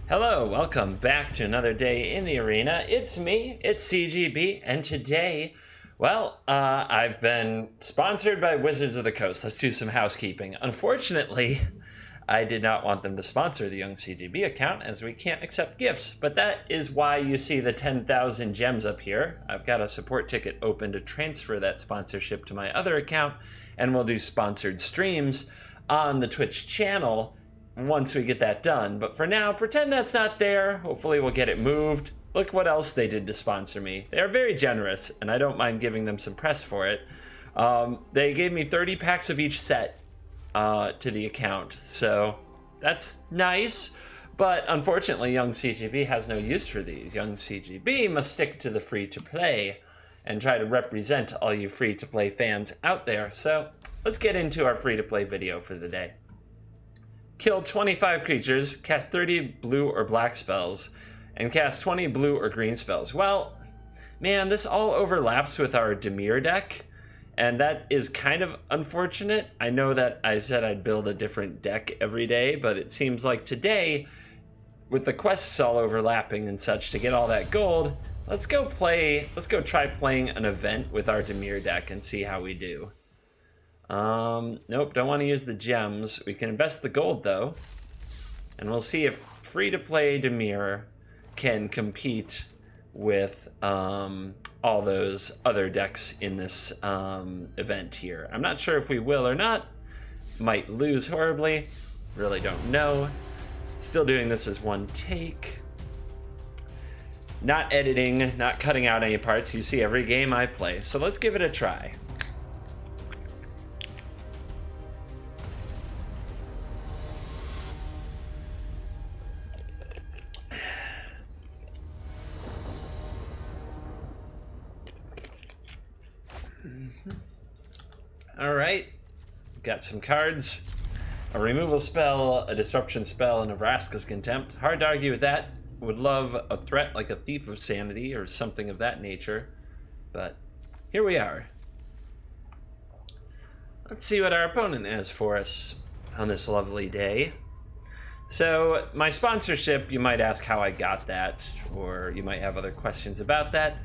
Hello, welcome back to another day in the arena. It's me, it's CGB, and today, I've been sponsored by Wizards of the Coast. Let's do some housekeeping. Unfortunately, I did not want them to sponsor the Young CGB account as we can't accept gifts, but that is why you see the 10,000 gems up here. I've got a support ticket open to transfer that sponsorship to my other account, and we'll do sponsored streams on the Twitch channel once we get that done. But for now, pretend that's not there. Hopefully we'll get it moved. Look what else they did to sponsor me. They are very generous, and I don't mind giving them some press for it. They gave me 30 packs of each set to the account, so that's nice. But unfortunately, Young CGB has no use for these. Young CGB must stick to the free-to-play and try to represent all you free-to-play fans out there. So let's get into our free-to-play video for the day. Kill 25 creatures, cast 30 blue or black spells, and cast 20 blue or green spells. Well, man, this all overlaps with our Dimir deck, and that is kind of unfortunate. I know that I said I'd build a different deck every day, but it seems like today, with the quests all overlapping and such to get all that gold, let's go try playing an event with our Dimir deck and see how we do. Nope, don't want to use the gems. We can invest the gold though, and we'll see if free-to-play Dimir can compete with all those other decks in this event here. I'm not sure if we will or not. Might lose horribly. Really don't know. Still doing this as one take. Not editing, not cutting out any parts. You see every game I play, so let's give it a try. All right, got some cards. A removal spell, a disruption spell, and a Vraska's Contempt. Hard to argue with that. Would love a threat like a Thief of Sanity or something of that nature. But here we are. Let's see what our opponent has for us on this lovely day. So my sponsorship, you might ask how I got that, or you might have other questions about that.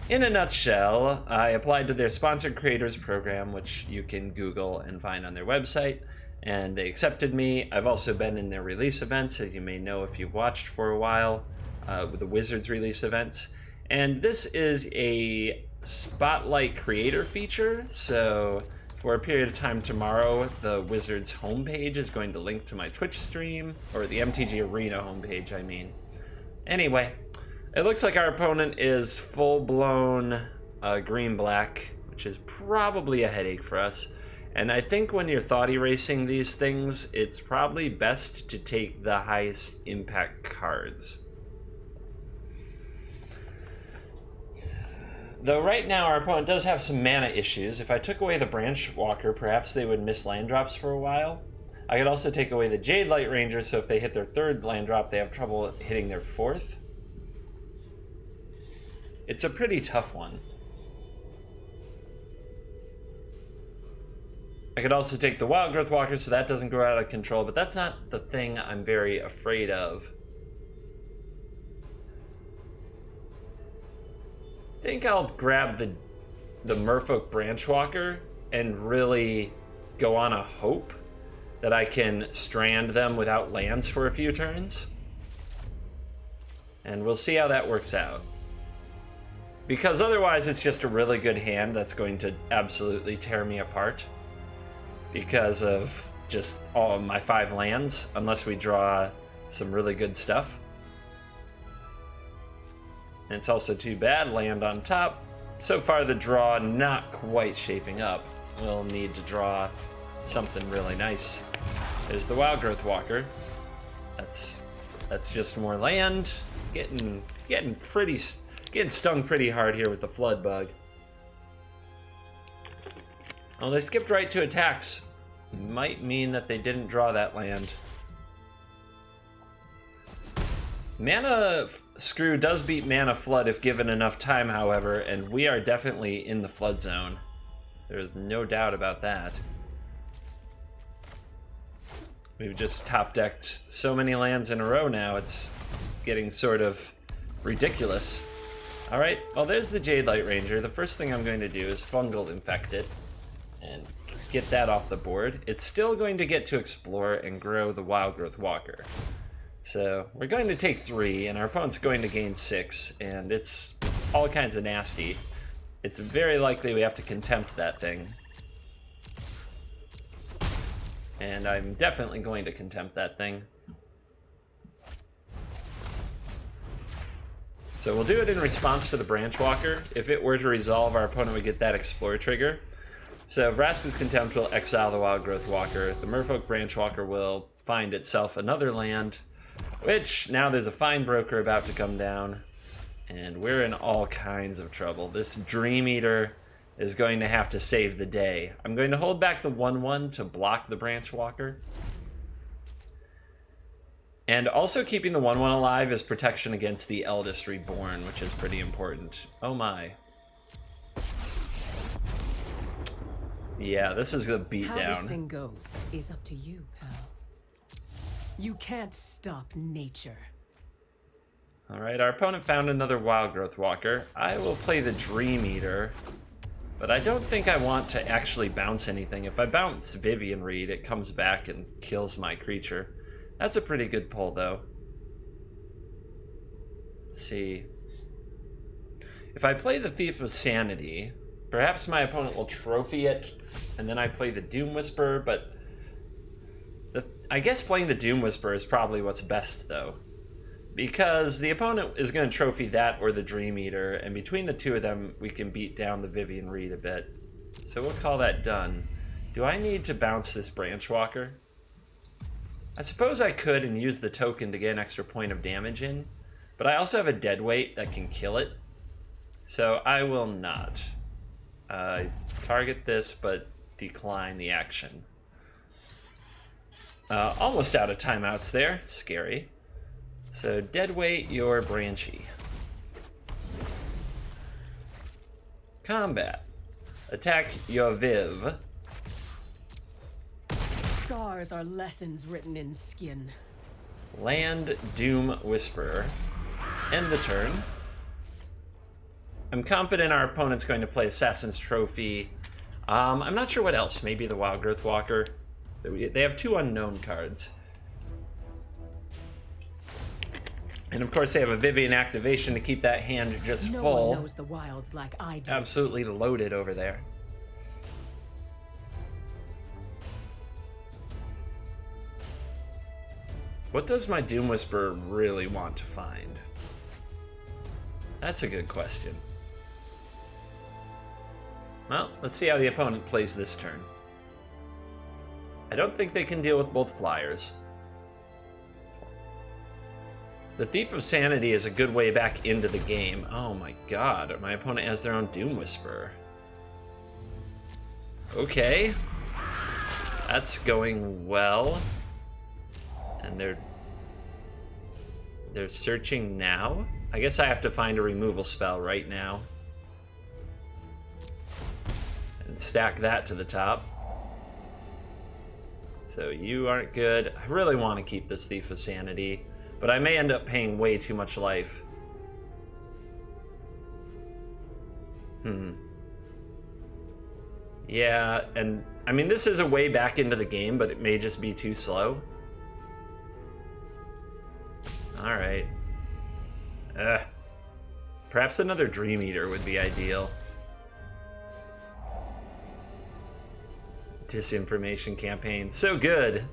In a nutshell, I applied to their Sponsored Creators program, which you can Google and find on their website, and they accepted me. I've also been in their release events, as you may know if you've watched for a while, with the Wizards release events. And this is a Spotlight Creator feature, so for a period of time tomorrow, the Wizards homepage is going to link to my Twitch stream, or the MTG Arena homepage, I mean. Anyway, it looks like our opponent is full-blown green-black, which is probably a headache for us. And I think when you're thought erasing these things, it's probably best to take the highest impact cards. Though right now our opponent does have some mana issues. If I took away the Branch Walker, perhaps they would miss land drops for a while. I could also take away the Jade Light Ranger, so if they hit their third land drop, they have trouble hitting their fourth. It's a pretty tough one. I could also take the Wild Growth Walker so that doesn't grow out of control, but that's not the thing I'm very afraid of. I think I'll grab the Merfolk Branch Walker and really go on a hope that I can strand them without lands for a few turns. And we'll see how that works out. Because otherwise it's just a really good hand that's going to absolutely tear me apart because of just all of my 5 lands, unless we draw some really good stuff. And it's also too bad, land on top. So far the draw not quite shaping up. We'll need to draw something really nice. There's the Wild Growth Walker. That's just more land. Getting stung pretty hard here with the Flood Bug. Oh, they skipped right to attacks. Might mean that they didn't draw that land. Mana Screw does beat Mana Flood if given enough time, however, and we are definitely in the Flood Zone. There's no doubt about that. We've just top decked so many lands in a row now, it's getting sort of ridiculous. Alright, well there's the Jade Light Ranger. The first thing I'm going to do is Fungal Infect it and get that off the board. It's still going to get to explore and grow the Wild Growth Walker. So we're going to take 3, and our opponent's going to gain 6, and it's all kinds of nasty. It's very likely we have to Contempt that thing. And I'm definitely going to Contempt that thing. So we'll do it in response to the Branch Walker. If it were to resolve, our opponent would get that Explore trigger. So Vraska's Contempt will exile the Wild Growth Walker. The Merfolk Branch Walker will find itself another land, which now there's a Fine Broker about to come down, and we're in all kinds of trouble. This Dream Eater is going to have to save the day. I'm going to hold back the 1/1 to block the Branch Walker. And also keeping the 1/1 alive is protection against the Eldest Reborn, which is pretty important. Oh my. Yeah, this is a beatdown. How this thing goes is up to you, pal. You can't stop nature. Alright, our opponent found another Wild Growth Walker. I will play the Dream Eater, but I don't think I want to actually bounce anything. If I bounce Vivian Reed, it comes back and kills my creature. That's a pretty good pull, though. Let's see. If I play the Thief of Sanity, perhaps my opponent will trophy it, and then I play the Doom Whisperer, but I guess playing the Doom Whisperer is probably what's best, though. Because the opponent is going to trophy that or the Dream Eater, and between the two of them, we can beat down the Vivian Reed a bit. So we'll call that done. Do I need to bounce this Branch Walker? I suppose I could and use the token to get an extra point of damage in, but I also have a Deadweight that can kill it, so I will not. Target this, but decline the action. Almost out of timeouts there. Scary. So Deadweight your Branchy. Combat. Attack your Viv. Scars are lessons written in skin. Land Doom Whisperer. End the turn. I'm confident our opponent's going to play Assassin's Trophy. I'm not sure what else. Maybe the Wild Growth Walker. They have 2 unknown cards. And of course they have a Vivian activation to keep that hand just No full. one knows the wilds like I do. Absolutely loaded over there. What does my Doom Whisperer really want to find? That's a good question. Well, let's see how the opponent plays this turn. I don't think they can deal with both flyers. The Thief of Sanity is a good way back into the game. Oh my god, my opponent has their own Doom Whisperer. Okay. That's going well. And they're searching now? I guess I have to find a removal spell right now. And stack that to the top. So you aren't good. I really want to keep this Thief of Sanity, but I may end up paying way too much life. Yeah, and I mean, this is a way back into the game, but it may just be too slow. Alright. Perhaps another Dream Eater would be ideal. Disinformation campaign. So good.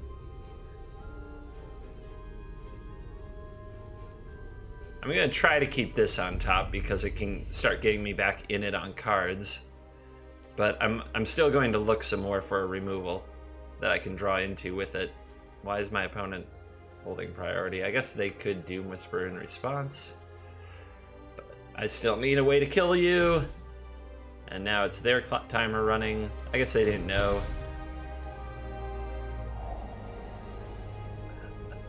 I'm going to try to keep this on top because it can start getting me back in it on cards. But I'm still going to look some more for a removal that I can draw into with it. Why is my opponent holding priority? I guess they could Doom Whisper in response. But I still need a way to kill you. And now it's their timer running. I guess they didn't know.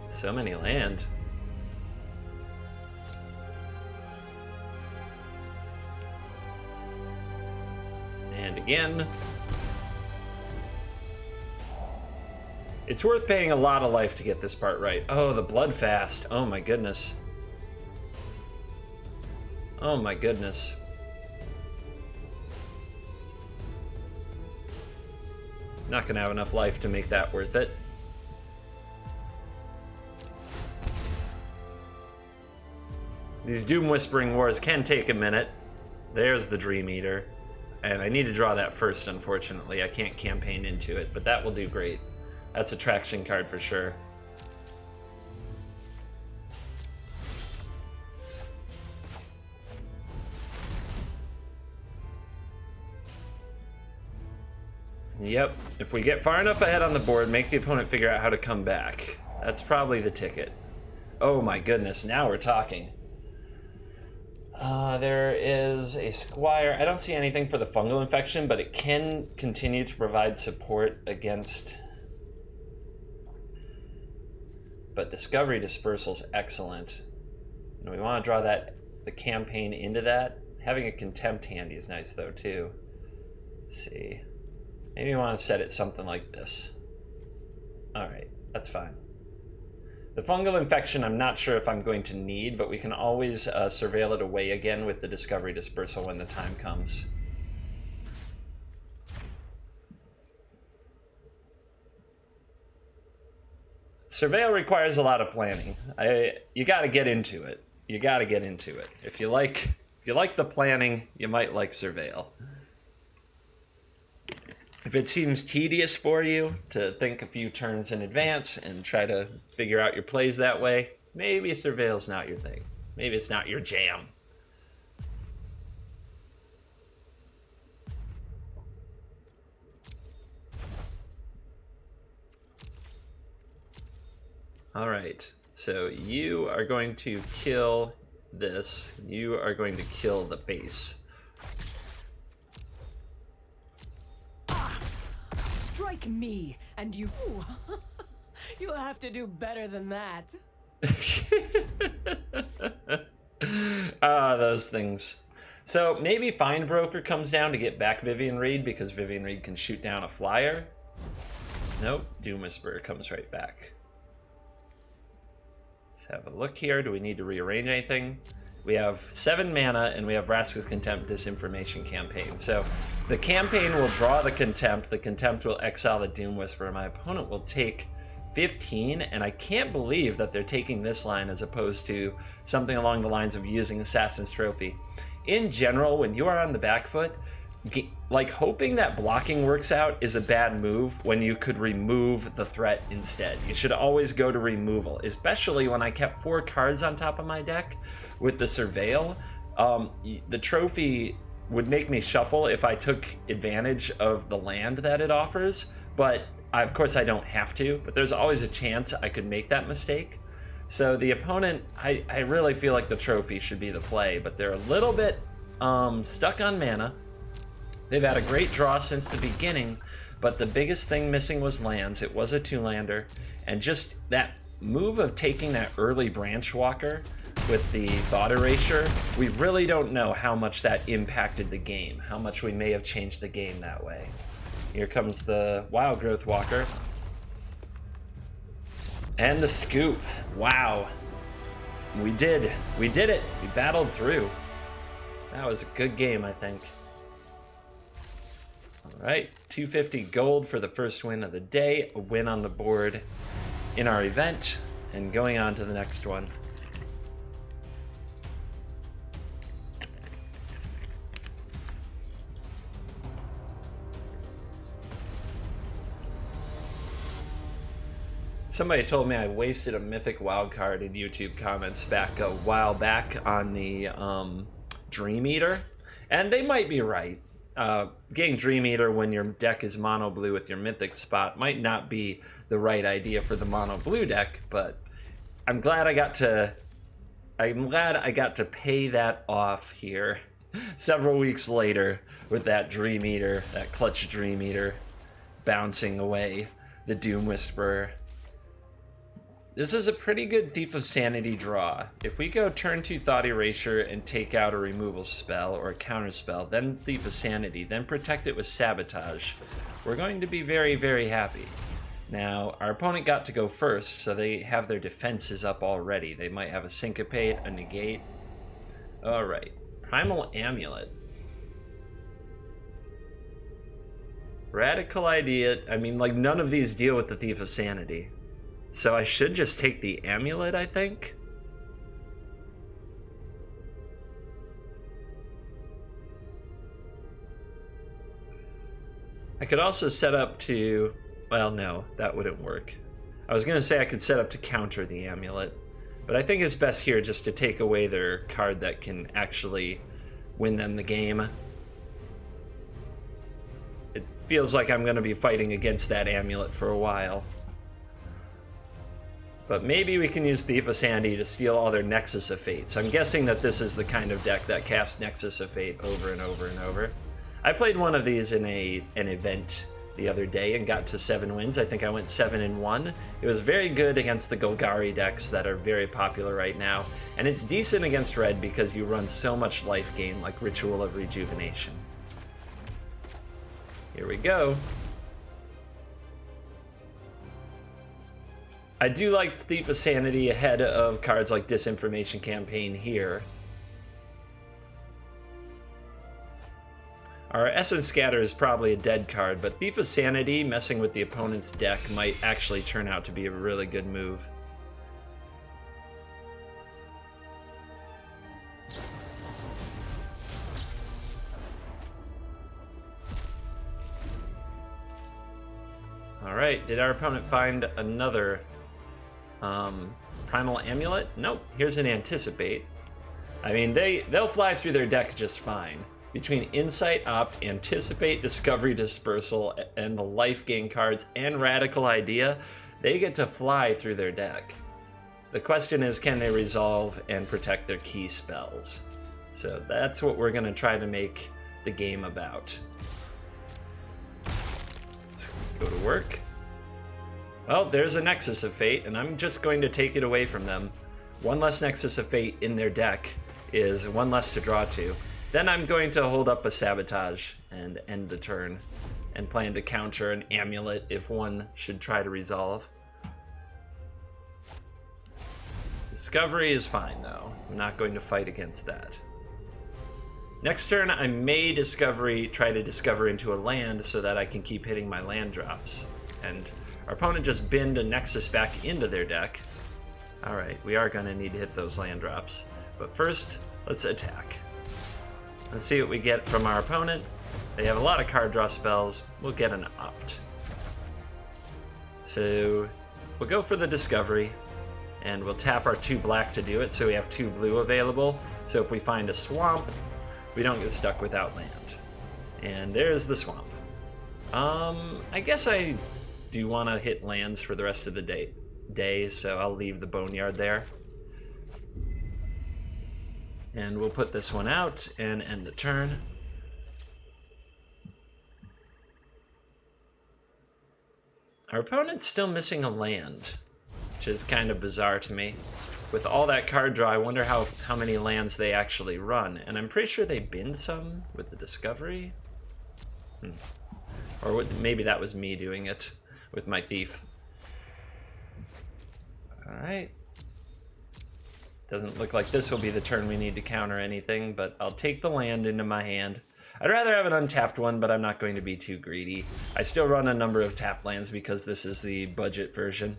So many land. And again. It's worth paying a lot of life to get this part right. Oh, the Bloodfast. Oh my goodness. Oh my goodness. Not gonna have enough life to make that worth it. These Doom Whispering Wars can take a minute. There's the Dream Eater. And I need to draw that first, unfortunately. I can't campaign into it, but that will do great. That's a traction card for sure. Yep, if we get far enough ahead on the board, make the opponent figure out how to come back. That's probably the ticket. Oh my goodness, now we're talking. There is a Squire. I don't see anything for the fungal infection, but it can continue to provide support against... But Discovery Dispersal's excellent. And we want to draw the campaign into that. Having a Contempt handy is nice though too. Let's see. Maybe we want to set it something like this. Alright, that's fine. The fungal infection I'm not sure if I'm going to need, but we can always surveil it away again with the Discovery Dispersal when the time comes. Surveil requires a lot of planning. You got to get into it. You got to get into it. If you like the planning, you might like Surveil. If it seems tedious for you to think a few turns in advance and try to figure out your plays that way, maybe Surveil's not your thing. Maybe it's not your jam. All right, so you are going to kill this. You are going to kill the base. Strike me, and you... You'll have to do better than that. Those things. So maybe Find Broker comes down to get back Vivian Reed because Vivian Reed can shoot down a flyer. Nope, Doom Whisperer comes right back. Let's have a look here. Do we need to rearrange anything? We have 7 mana, and we have Vraska's Contempt Disinformation Campaign. So the campaign will draw the Contempt will exile the Doom Whisperer. My opponent will take 15, and I can't believe that they're taking this line as opposed to something along the lines of using Assassin's Trophy. In general, when you are on the back foot, like hoping that blocking works out is a bad move when you could remove the threat instead. You should always go to removal, especially when I kept 4 cards on top of my deck with the Surveil. The trophy would make me shuffle if I took advantage of the land that it offers, but of course I don't have to, but there's always a chance I could make that mistake. So the opponent, I really feel like the trophy should be the play, but they're a little bit stuck on mana. They've had a great draw since the beginning, but the biggest thing missing was lands. It was a 2-lander, and just that move of taking that early Branch Walker with the Thought Erasure, we really don't know how much that impacted the game, how much we may have changed the game that way. Here comes the Wild Growth Walker. And the Scoop. Wow. We did it. We battled through. That was a good game, I think. All right, 250 gold for the first win of the day, a win on the board in our event, and going on to the next one. Somebody told me I wasted a mythic wildcard in YouTube comments back a while back on the Dream Eater, and they might be right. Getting Dream Eater when your deck is mono blue with your mythic spot might not be the right idea for the mono blue deck, but I'm glad I got to pay that off here several weeks later with that Dream Eater, that clutch Dream Eater bouncing away the Doom Whisperer. This is a pretty good Thief of Sanity draw. If we go turn 2 Thought Erasure and take out a removal spell or a counter spell, then Thief of Sanity, then protect it with Sabotage, we're going to be very, very happy. Now, our opponent got to go first, so they have their defenses up already. They might have a Syncopate, a Negate. Alright, Primal Amulet. Radical Idea, I mean, like, none of these deal with the Thief of Sanity. So I should just take the Amulet, I think? I could also set up to... Well, no, that wouldn't work. I was going to say I could set up to counter the Amulet, but I think it's best here just to take away their card that can actually win them the game. It feels like I'm going to be fighting against that Amulet for a while. But maybe we can use Thief of Sanity to steal all their Nexus of Fates. I'm guessing that this is the kind of deck that casts Nexus of Fate over and over and over. I played one of these in an event the other day and got to 7 wins. I think I went 7-1. It was very good against the Golgari decks that are very popular right now, and it's decent against red because you run so much life gain like Ritual of Rejuvenation. Here we go. I do like Thief of Sanity ahead of cards like Disinformation Campaign here. Our Essence Scatter is probably a dead card, but Thief of Sanity messing with the opponent's deck might actually turn out to be a really good move. Alright, did our opponent find another Primal Amulet? Nope, here's an Anticipate. I mean, they'll fly through their deck just fine. Between Insight Opt, Anticipate, Discovery Dispersal, and the life gain cards, and Radical Idea, they get to fly through their deck. The question is, can they resolve and protect their key spells? So that's what we're going to try to make the game about. Let's go to work. Well, there's a Nexus of Fate, and I'm just going to take it away from them. One less Nexus of Fate in their deck is one less to draw to. Then I'm going to hold up a Sabotage and end the turn, and plan to counter an Amulet if one should try to resolve. Discovery is fine though. I'm not going to fight against that. Next turn I may try to discover into a land so that I can keep hitting my land drops. And our opponent just binned a Nexus back into their deck. Alright, we are going to need to hit those land drops. But first, let's attack. Let's see what we get from our opponent. They have a lot of card draw spells. We'll get an Opt. So we'll go for the Discovery, and we'll tap our 2 black to do it, so we have 2 blue available. So if we find a swamp, we don't get stuck without land. And there's the swamp. I guess I do want to hit lands for the rest of the day, so I'll leave the Boneyard there. And we'll put this one out and end the turn. Our opponent's still missing a land, which is kind of bizarre to me. With all that card draw, I wonder how many lands they actually run. And I'm pretty sure they binned some with the Discovery. Or maybe that was me doing it with my Thief. Alright. Doesn't look like this will be the turn we need to counter anything, but I'll take the land into my hand. I'd rather have an untapped one, but I'm not going to be too greedy. I still run a number of tapped lands because this is the budget version.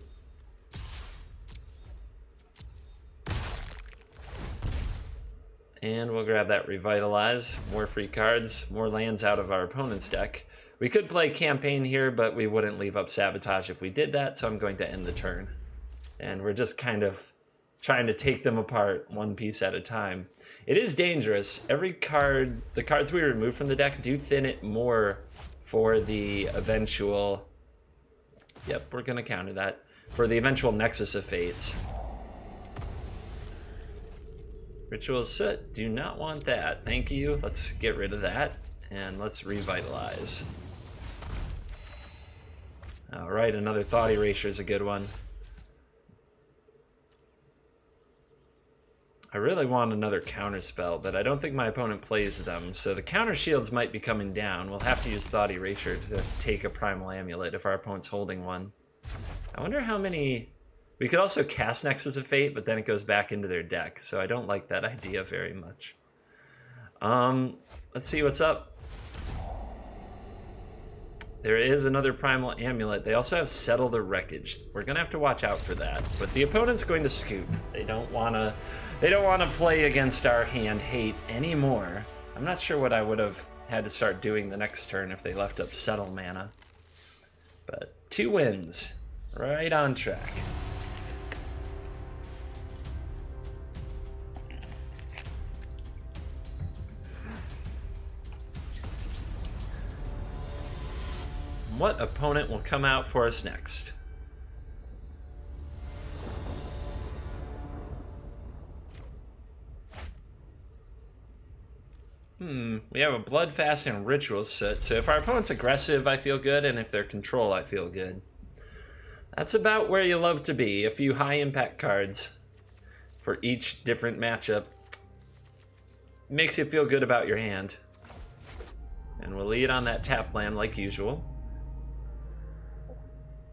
And we'll grab that Revitalize. More free cards, more lands out of our opponent's deck. We could play Campaign here, but we wouldn't leave up Sabotage if we did that, so I'm going to end the turn. And we're just kind of trying to take them apart one piece at a time. It is dangerous. Every card, the cards we remove from the deck do thin it more for the eventual... Yep, we're going to counter that. For the eventual Nexus of Fates. Ritual Soot, do not want that. Thank you. Let's get rid of that. And let's Revitalize. Alright, another Thought Erasure is a good one. I really want another counter spell, but I don't think my opponent plays them, so the counter shields might be coming down. We'll have to use Thought Erasure to take a Primal Amulet if our opponent's holding one. I wonder how many... We could also cast Nexus of Fate, but then it goes back into their deck, so I don't like that idea very much. Let's see what's up. There is another Primal Amulet. They also have Settle the Wreckage. We're gonna have to watch out for that. But the opponent's going to scoop. They don't wanna play against our hand hate anymore. I'm not sure what I would have had to start doing the next turn if they left up Settle mana. But 2 wins. Right on track. What opponent will come out for us next? We have a Bloodfast and Rituals set, so if our opponent's aggressive, I feel good, and if they're control, I feel good. That's about where you love to be. A few high impact cards for each different matchup. Makes you feel good about your hand. And we'll lead on that tap land like usual.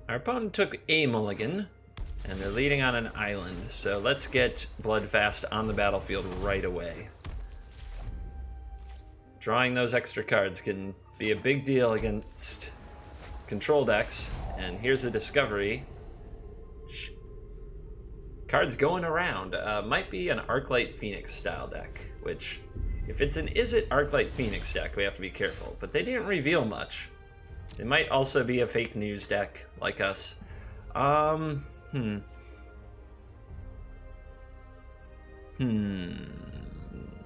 Our opponent took a mulligan, and they're leading on an island, so let's get Bloodfast on the battlefield right away. Drawing those extra cards can be a big deal against control decks, and here's a discovery. Cards going around. Might be an Arclight Phoenix style deck, which, if it's an Izzet Arclight Phoenix deck, we have to be careful, but they didn't reveal much. It might also be a fake news deck, like us.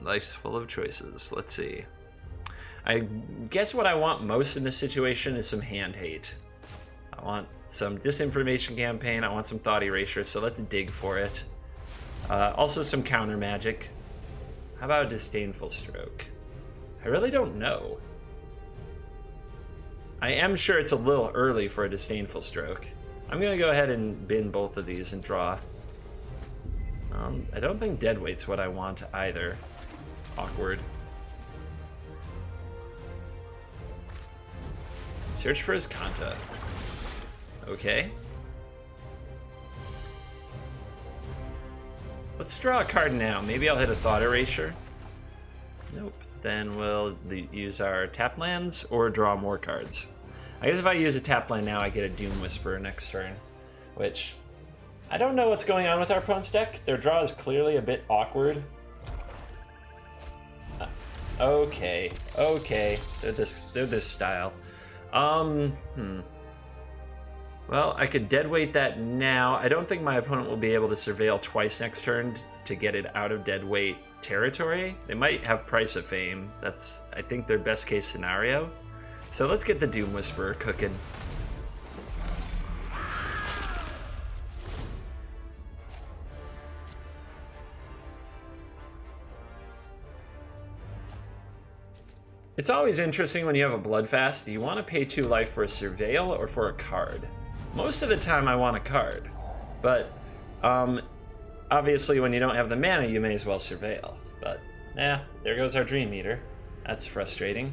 Life's full of choices. Let's see. I guess what I want most in this situation is some hand hate. I want some disinformation campaign. I want some thought erasure, so let's dig for it. Also some counter magic. How about a disdainful stroke? I really don't know. I am sure it's a little early for a disdainful stroke. I'm gonna go ahead and bin both of these and draw. I don't think deadweight's what I want either. Awkward. Search for his Kanta. Okay. Let's draw a card now. Maybe I'll hit a thought erasure. Nope. Then we'll use our tap lands or draw more cards. I guess if I use a tap land now, I get a Doom Whisperer next turn, which I don't know what's going on with our opponent's deck. Their draw is clearly a bit awkward. Okay, they're this style. Well, I could deadweight that now. I don't think my opponent will be able to surveil twice next turn to get it out of deadweight territory. They might have Price of Fame. That's, I think, their best case scenario. So let's get the Doom Whisperer cooking. It's always interesting when you have a Bloodfast. Do you want to pay 2 life for a Surveil or for a card? Most of the time I want a card, but obviously when you don't have the mana you may as well Surveil. But there goes our Dream Eater. That's frustrating.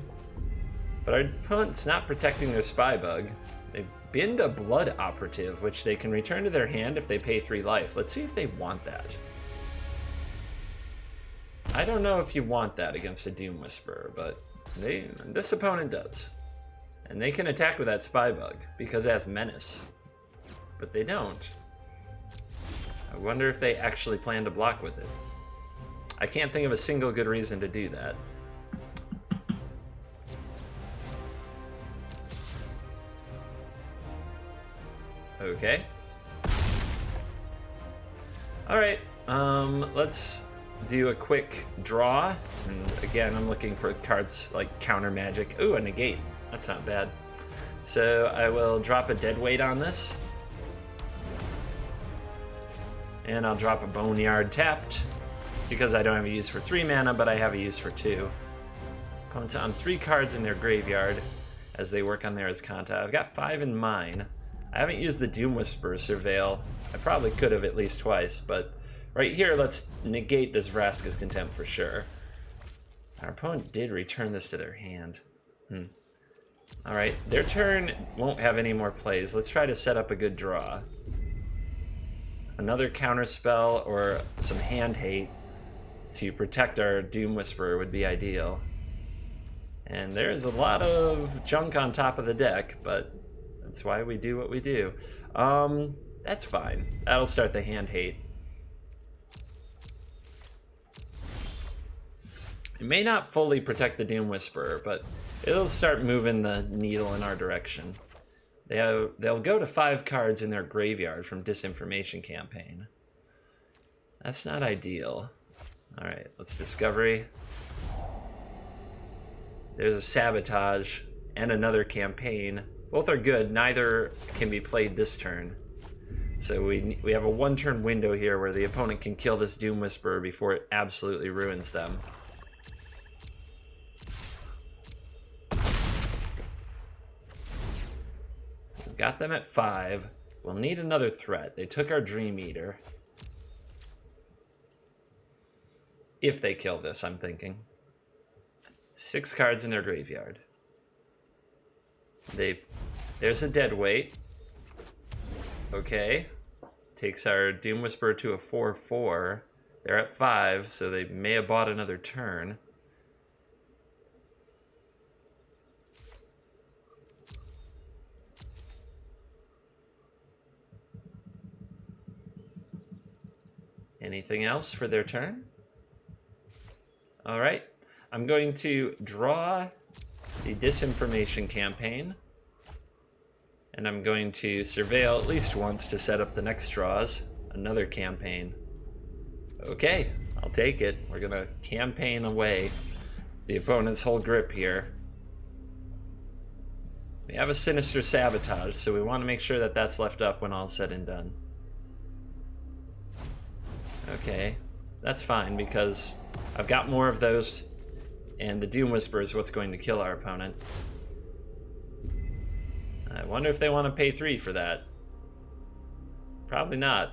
But our opponent's not protecting their Spy Bug. They've binned a Blood Operative, which they can return to their hand if they pay 3 life. Let's see if they want that. I don't know if you want that against a Doom Whisperer, but this opponent does. And they can attack with that Spy Bug, because it has Menace. But they don't. I wonder if they actually plan to block with it. I can't think of a single good reason to do that. Okay. Alright, let's do a quick draw. And again, I'm looking for cards like Counter Magic. Ooh, a Negate. That's not bad. So I will drop a Deadweight on this. And I'll drop a Boneyard tapped, because I don't have a use for 3 mana, but I have a use for 2. Opponent's on 3 cards in their graveyard as they work on their Azcanta. I've got 5 in mine. I haven't used the Doom Whisperer Surveil. I probably could have at least twice, but right here, let's negate this Vraska's Contempt for sure. Our opponent did return this to their hand. Alright, their turn won't have any more plays. Let's try to set up a good draw. Another counter spell or some hand hate to protect our Doom Whisperer would be ideal. And there's a lot of junk on top of the deck, but that's why we do what we do. That's fine. That'll start the hand hate. It may not fully protect the Doom Whisperer, but it'll start moving the needle in our direction. They'll go to 5 cards in their graveyard from Disinformation Campaign. That's not ideal. Alright, let's Discovery. There's a Sabotage and another Campaign. Both are good. Neither can be played this turn. So we have a 1-turn window here where the opponent can kill this Doom Whisperer before it absolutely ruins them. Got them at 5. We'll need another threat. They took our Dream Eater. If they kill this, I'm thinking. 6 cards in their graveyard. There's a Deadweight. Okay. Takes our Doom Whisperer to a 4/4. They're at 5, so they may have bought another turn. Anything else for their turn? All right, I'm going to draw the Disinformation Campaign, and I'm going to Surveil at least once to set up the next draws. Another Campaign. Okay, I'll take it. We're gonna campaign away the opponent's whole grip here. We have a Sinister Sabotage, so we want to make sure that that's left up when all's said and done. Okay, that's fine because I've got more of those, and the Doom Whisperer is what's going to kill our opponent. I wonder if they want to pay 3 for that. Probably not.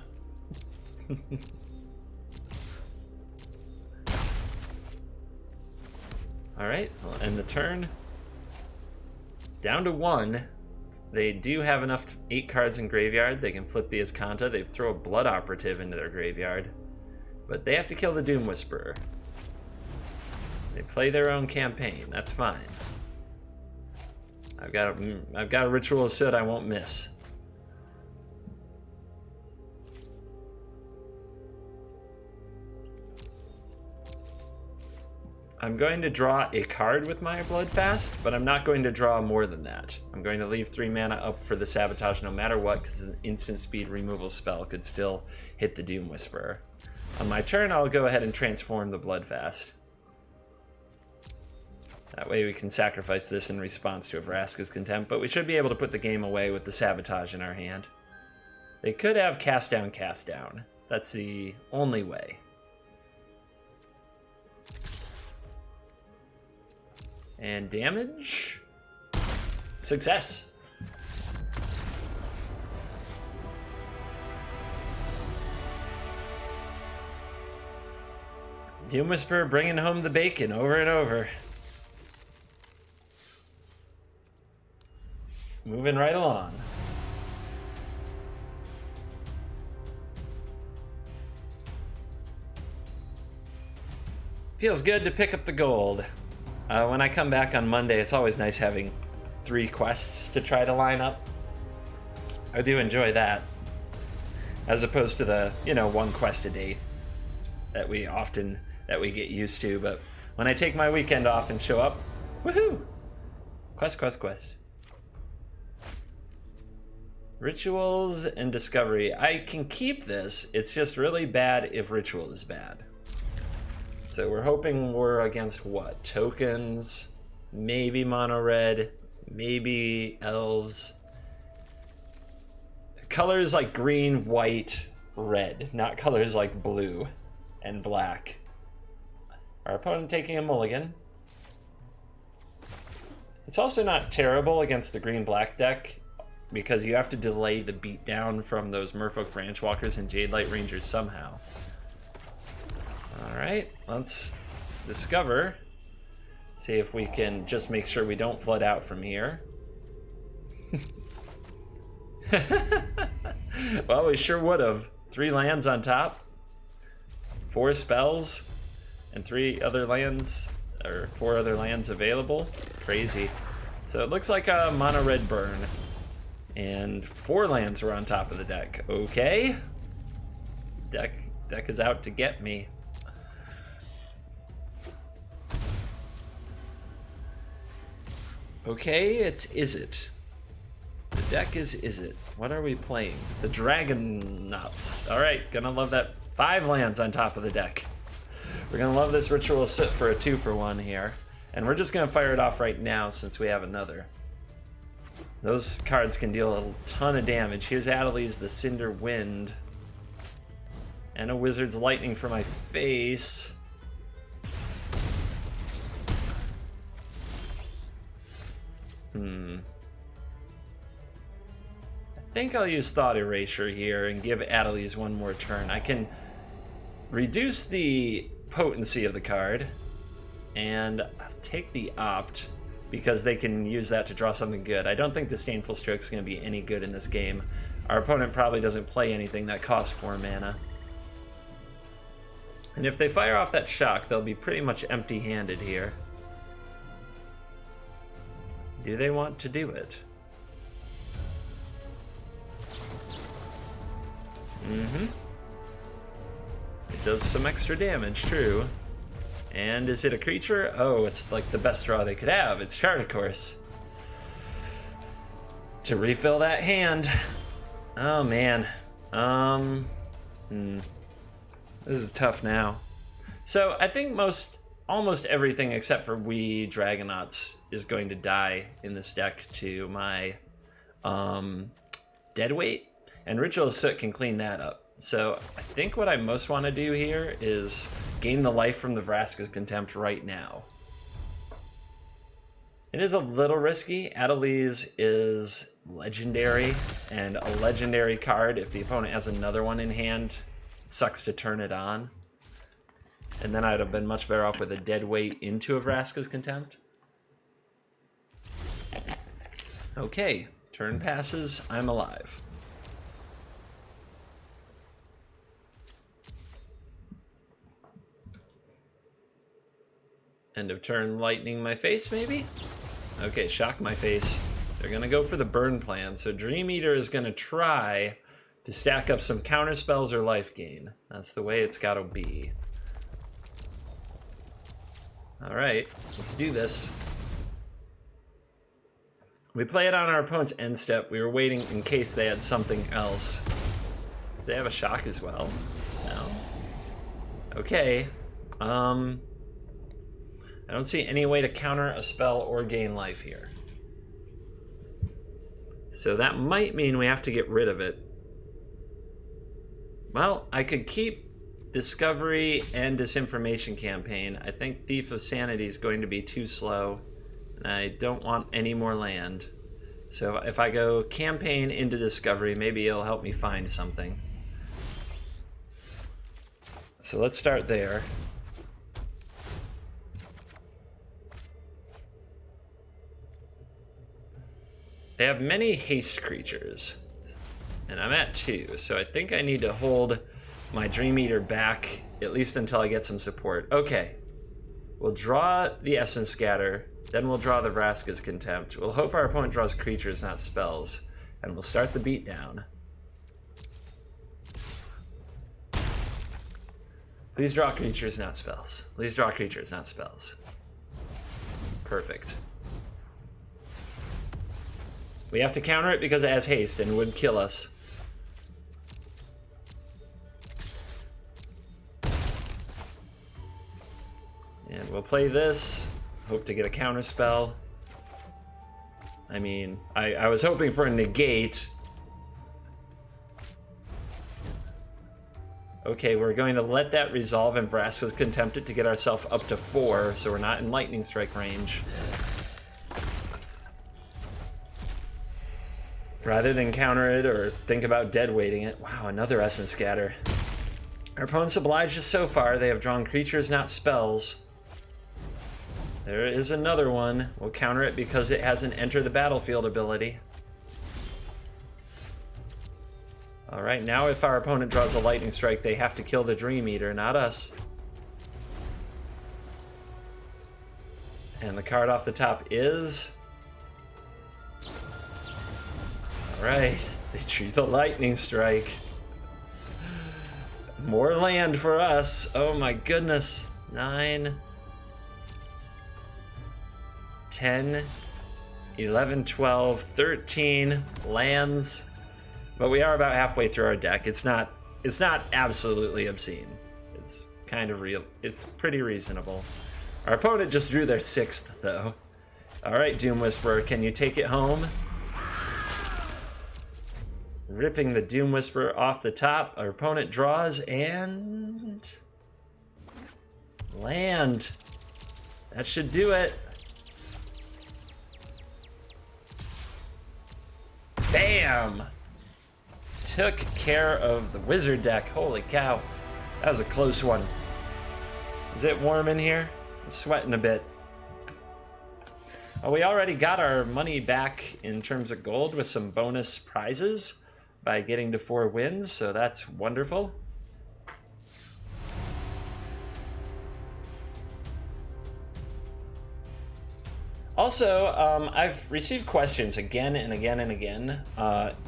Alright, we'll end the turn. Down to 1. They do have enough 8 cards in graveyard. They can flip the Azcanta. They throw a Blood Operative into their graveyard. But they have to kill the Doom Whisperer. They play their own campaign. That's fine. I've got a Ritual of Soot I won't miss. I'm going to draw a card with my Bloodfast, but I'm not going to draw more than that. I'm going to leave 3 mana up for the Sabotage no matter what, because an instant speed removal spell could still hit the Doom Whisperer. On my turn, I'll go ahead and transform the Bloodfast. That way we can sacrifice this in response to a Vraska's Contempt, but we should be able to put the game away with the Sabotage in our hand. They could have Cast Down, Cast Down. That's the only way. And damage? Success! Doom Whisperer bringing home the bacon over and over. Moving right along. Feels good to pick up the gold. When I come back on Monday, it's always nice having 3 quests to try to line up. I do enjoy that. As opposed to the, 1 quest a day that we get used to. But when I take my weekend off and show up, woohoo! Quest, quest, quest. Rituals and Discovery. I can keep this. It's just really bad if Ritual is bad. So we're hoping we're against what? Tokens, maybe mono red, maybe elves. Colors like green, white, red, not colors like blue and black. Our opponent taking a mulligan. It's also not terrible against the green-black deck because you have to delay the beatdown from those Merfolk Branchwalkers and Jadelight Rangers somehow. Alright, let's discover. See if we can just make sure we don't flood out from here. Well, we sure would have. 3 lands on top, 4 spells, and 3 other lands, or 4 other lands available. Crazy. So it looks like a mono red burn. And 4 lands were on top of the deck. Okay. Deck is out to get me. Okay, it's Izzet. The deck is Izzet. What are we playing? The Dragon Nuts. Alright, gonna love that. 5 lands on top of the deck. We're gonna love this Ritual Sit for a 2-for-1 here. And we're just gonna fire it off right now since we have another. Those cards can deal a ton of damage. Here's Adeliz, the Cinder Wind. And a Wizard's Lightning for my face. I think I'll use Thought Erasure here and give Adeliz 1 more turn. I can reduce the potency of the card, and I'll take the Opt, because they can use that to draw something good. I don't think Disdainful Stroke is going to be any good in this game. Our opponent probably doesn't play anything that costs 4 mana. And if they fire off that shock, they'll be pretty much empty-handed here. Do they want to do it? It does some extra damage, true. And is it a creature? Oh, it's like the best draw they could have. It's Chart, of course. To refill that hand. Oh, man. This is tough now. So I think almost everything except for Dragonauts is going to die in this deck to my Deadweight. And Ritual Soot can clean that up. So I think what I most want to do here is gain the life from the Vraska's Contempt right now. It is a little risky. Adeliz is legendary, and a legendary card, if the opponent has another one in hand, it sucks to turn it on. And then I'd have been much better off with a Deadweight into a Vraska's Contempt. Okay, turn passes, I'm alive. End of turn, lightning my face, maybe? Okay, shock my face. They're gonna go for the burn plan, so Dream Eater is gonna try to stack up some counter spells or life gain. That's the way it's gotta be. Alright, let's do this. We play it on our opponent's end step. We were waiting in case they had something else. They have a shock as well. No. Okay. I don't see any way to counter a spell or gain life here. So that might mean we have to get rid of it. Well, I could keep Discovery and Disinformation Campaign. I think Thief of Sanity is going to be too slow, and I don't want any more land. So if I go Campaign into Discovery, maybe it'll help me find something. So let's start there. They have many haste creatures, and I'm at 2, so I think I need to hold my Dream Eater back, at least until I get some support. Okay, we'll draw the Essence Scatter, then we'll draw the Vraska's Contempt. We'll hope our opponent draws creatures, not spells, and we'll start the beatdown. Please draw creatures, not spells. Please draw creatures, not spells. Perfect. We have to counter it because it has haste and would kill us. And we'll play this. Hope to get a counter spell. I mean, I was hoping for a negate. Okay, we're going to let that resolve and Vraska's Contempt it to get ourselves up to 4, so we're not in Lightning Strike range. Rather than counter it or think about deadweighting it. Wow, another Essence Scatter. Our opponent's obliged us so far. They have drawn creatures, not spells. There is another one. We'll counter it because it has an enter the battlefield ability. Alright, now if our opponent draws a lightning strike, they have to kill the Dream Eater, not us. And the card off the top is... Alright, they drew the lightning strike. More land for us. Oh my goodness. 9, 10, 11, 12, 13 lands. But we are about halfway through our deck. It's not absolutely obscene. It's kind of real. It's pretty reasonable. Our opponent just drew their 6th though. All right, Doom Whisperer, can you take it home? Ripping the Doom Whisperer off the top. Our opponent draws and land. That should do it. Bam! Took care of the wizard deck. Holy cow. That was a close one. Is it warm in here? I'm sweating a bit. Oh, we already got our money back in terms of gold with some bonus prizes by getting to 4 wins, so that's wonderful. Also, I've received questions again and again and again,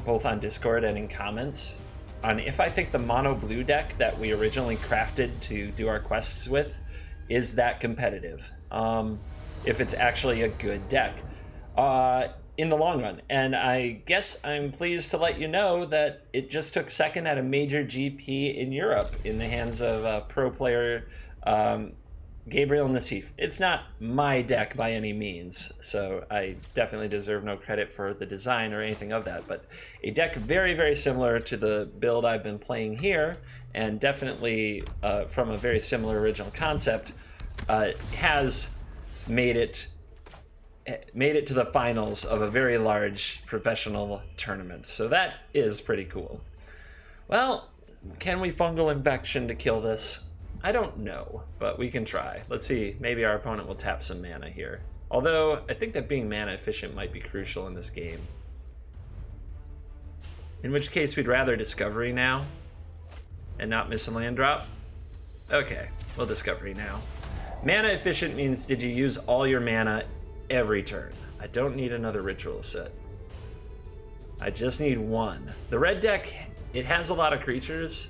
both on Discord and in comments, on if I think the mono blue deck that we originally crafted to do our quests with is that competitive. If it's actually a good deck in the long run. And I guess I'm pleased to let you know that it just took second at a major GP in Europe in the hands of pro player Gabriel Nassif. It's not my deck by any means, so I definitely deserve no credit for the design or anything of that, but a deck very, very similar to the build I've been playing here, and definitely from a very similar original concept, has made it to the finals of a very large professional tournament. So that is pretty cool. Well, can we fungal infection to kill this? I don't know, but we can try. Let's see, maybe our opponent will tap some mana here. Although, I think that being mana efficient might be crucial in this game. In which case, we'd rather Discovery now and not miss a land drop. Okay, well, Discovery now. Mana efficient means did you use all your mana every turn? I don't need another ritual set. I just need one. The red deck, it has a lot of creatures,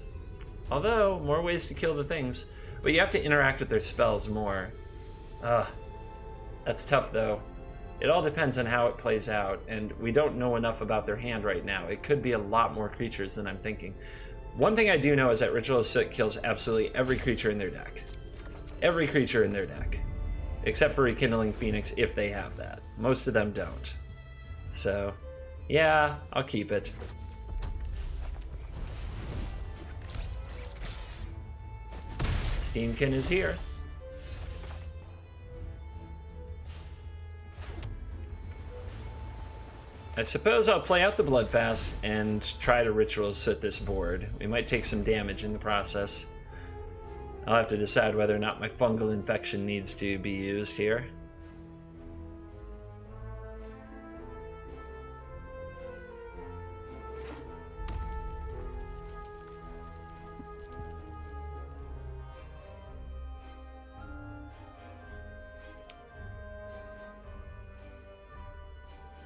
although more ways to kill the things, but you have to interact with their spells more. That's tough though. It all depends on how it plays out, and we don't know enough about their hand right now. It could be a lot more creatures than I'm thinking. One thing I do know is that Ritual of Soot kills absolutely every creature in their deck. Every creature in their deck. Except for Rekindling Phoenix, if they have that. Most of them don't. So, yeah, I'll keep it. Steamkin is here. I suppose I'll play out the Bloodfast and try to Ritual Soot this board. We might take some damage in the process. I'll have to decide whether or not my fungal infection needs to be used here.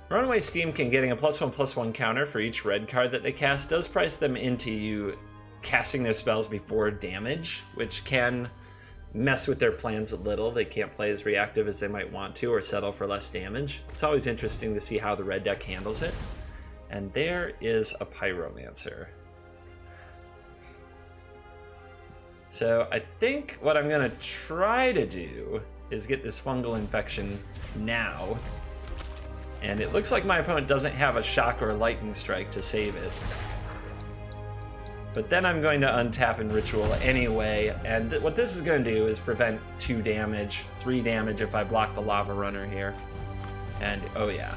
Runaway Steamkin getting a +1/+1 counter for each red card that they cast does price them into you casting their spells before damage, which can mess with their plans a little. They can't play as reactive as they might want to or settle for less damage. It's always interesting to see how the red deck handles it. And there is a Pyromancer. So I think what I'm going to try to do is get this fungal infection now. And it looks like my opponent doesn't have a shock or a lightning strike to save it. But then I'm going to untap and ritual anyway, and what this is going to do is prevent 2 damage, 3 damage if I block the Lava Runner here. And, oh yeah,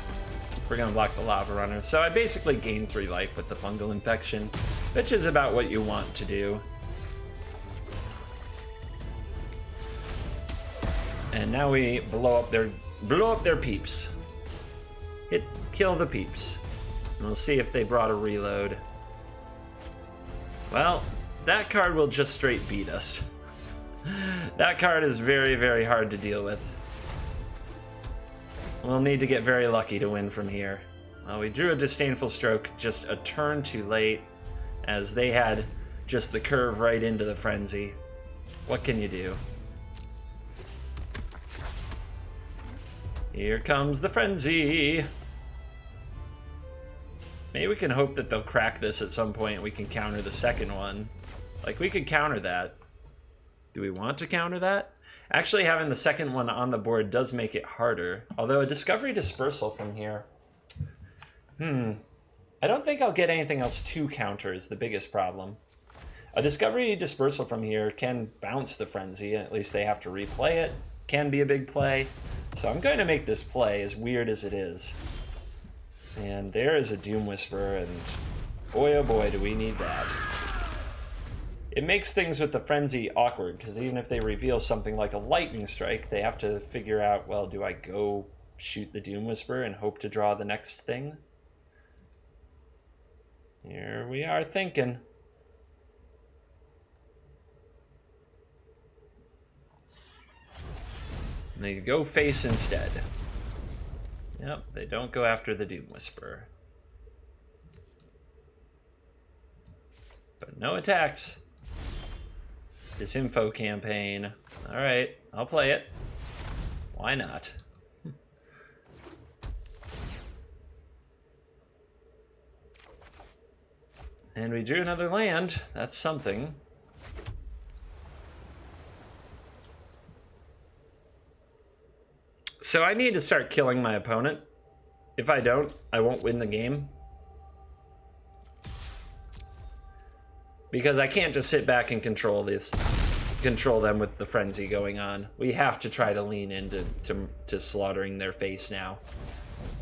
we're going to block the Lava Runner. So I basically gain 3 life with the fungal infection, which is about what you want to do. And now we blow up their peeps. Kill the peeps. And we'll see if they brought a reload. Well, that card will just straight beat us. That card is very, very hard to deal with. We'll need to get very lucky to win from here. Well, we drew a Disdainful Stroke just a turn too late, as they had just the curve right into the Frenzy. What can you do? Here comes the Frenzy! Maybe we can hope that they'll crack this at some point and we can counter the second one. Like, we could counter that. Do we want to counter that? Actually, having the second one on the board does make it harder. Although a Discovery Dispersal from here... I don't think I'll get anything else to counter is the biggest problem. A Discovery Dispersal from here can bounce the Frenzy, at least they have to replay it. Can be a big play. So I'm going to make this play, as weird as it is. And there is a Doom Whisperer, and boy oh boy do we need that. It makes things with the Frenzy awkward, because even if they reveal something like a Lightning Strike, they have to figure out, well, do I go shoot the Doom Whisperer and hope to draw the next thing? Here we are thinking. And they go face instead. Yep, they don't go after the Doom Whisperer. But no attacks. Disinfo campaign. Alright, I'll play it. Why not? And we drew another land. That's something. So I need to start killing my opponent. If I don't, I won't win the game. Because I can't just sit back and control them with the Frenzy going on. We have to try to lean into slaughtering their face now.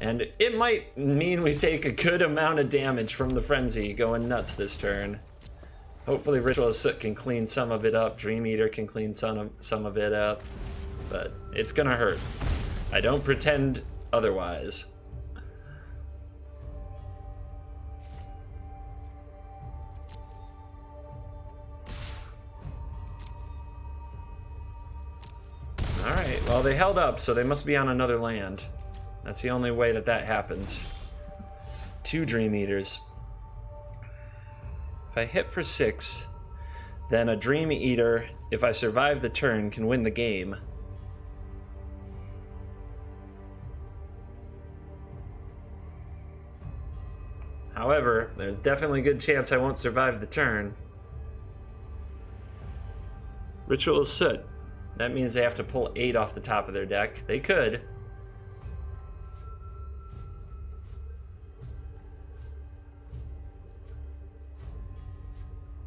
And it might mean we take a good amount of damage from the Frenzy going nuts this turn. Hopefully Ritual of Soot can clean some of it up. Dream Eater can clean some of it up. But it's gonna hurt. I don't pretend otherwise. Alright, well they held up, so they must be on another land. That's the only way that happens. 2 Dream Eaters. If I hit for 6, then a Dream Eater, if I survive the turn, can win the game. However, there's definitely a good chance I won't survive the turn. Ritual of Soot. That means they have to pull 8 off the top of their deck. They could.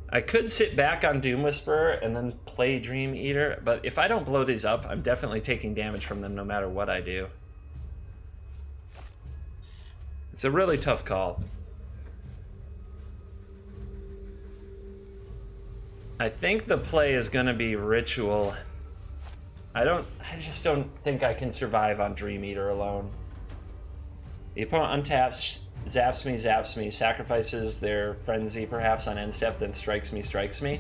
I could sit back on Doom Whisperer and then play Dream Eater, but if I don't blow these up, I'm definitely taking damage from them no matter what I do. It's a really tough call. I think the play is going to be Ritual. I just don't think I can survive on Dream Eater alone. The opponent untaps, zaps me, sacrifices their Frenzy perhaps on end step, then strikes me.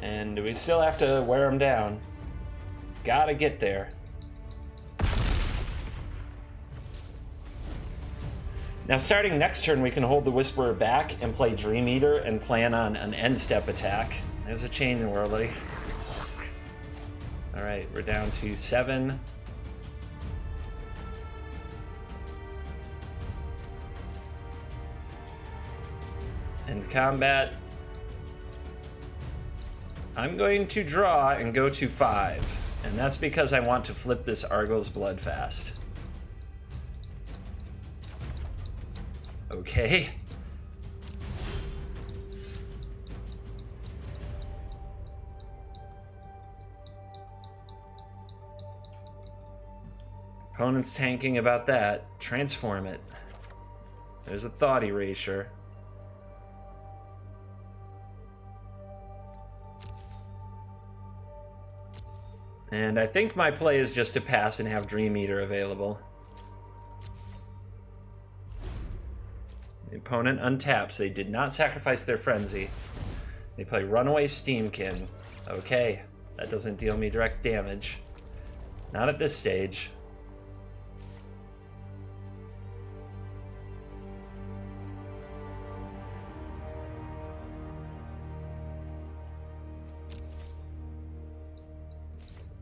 And we still have to wear them down. Gotta get there. Now starting next turn, we can hold the Whisperer back and play Dream Eater and plan on an end step attack. There's a change in Worldly. Alright, we're down to 7. End combat. I'm going to draw and go to 5. And that's because I want to flip this Argos Bloodfast. Okay. Opponent's tanking about that. Transform it. There's a thought erasure. And I think my play is just to pass and have Dream Eater available. The opponent untaps. They did not sacrifice their Frenzy. They play Runaway Steamkin. Okay, that doesn't deal me direct damage. Not at this stage.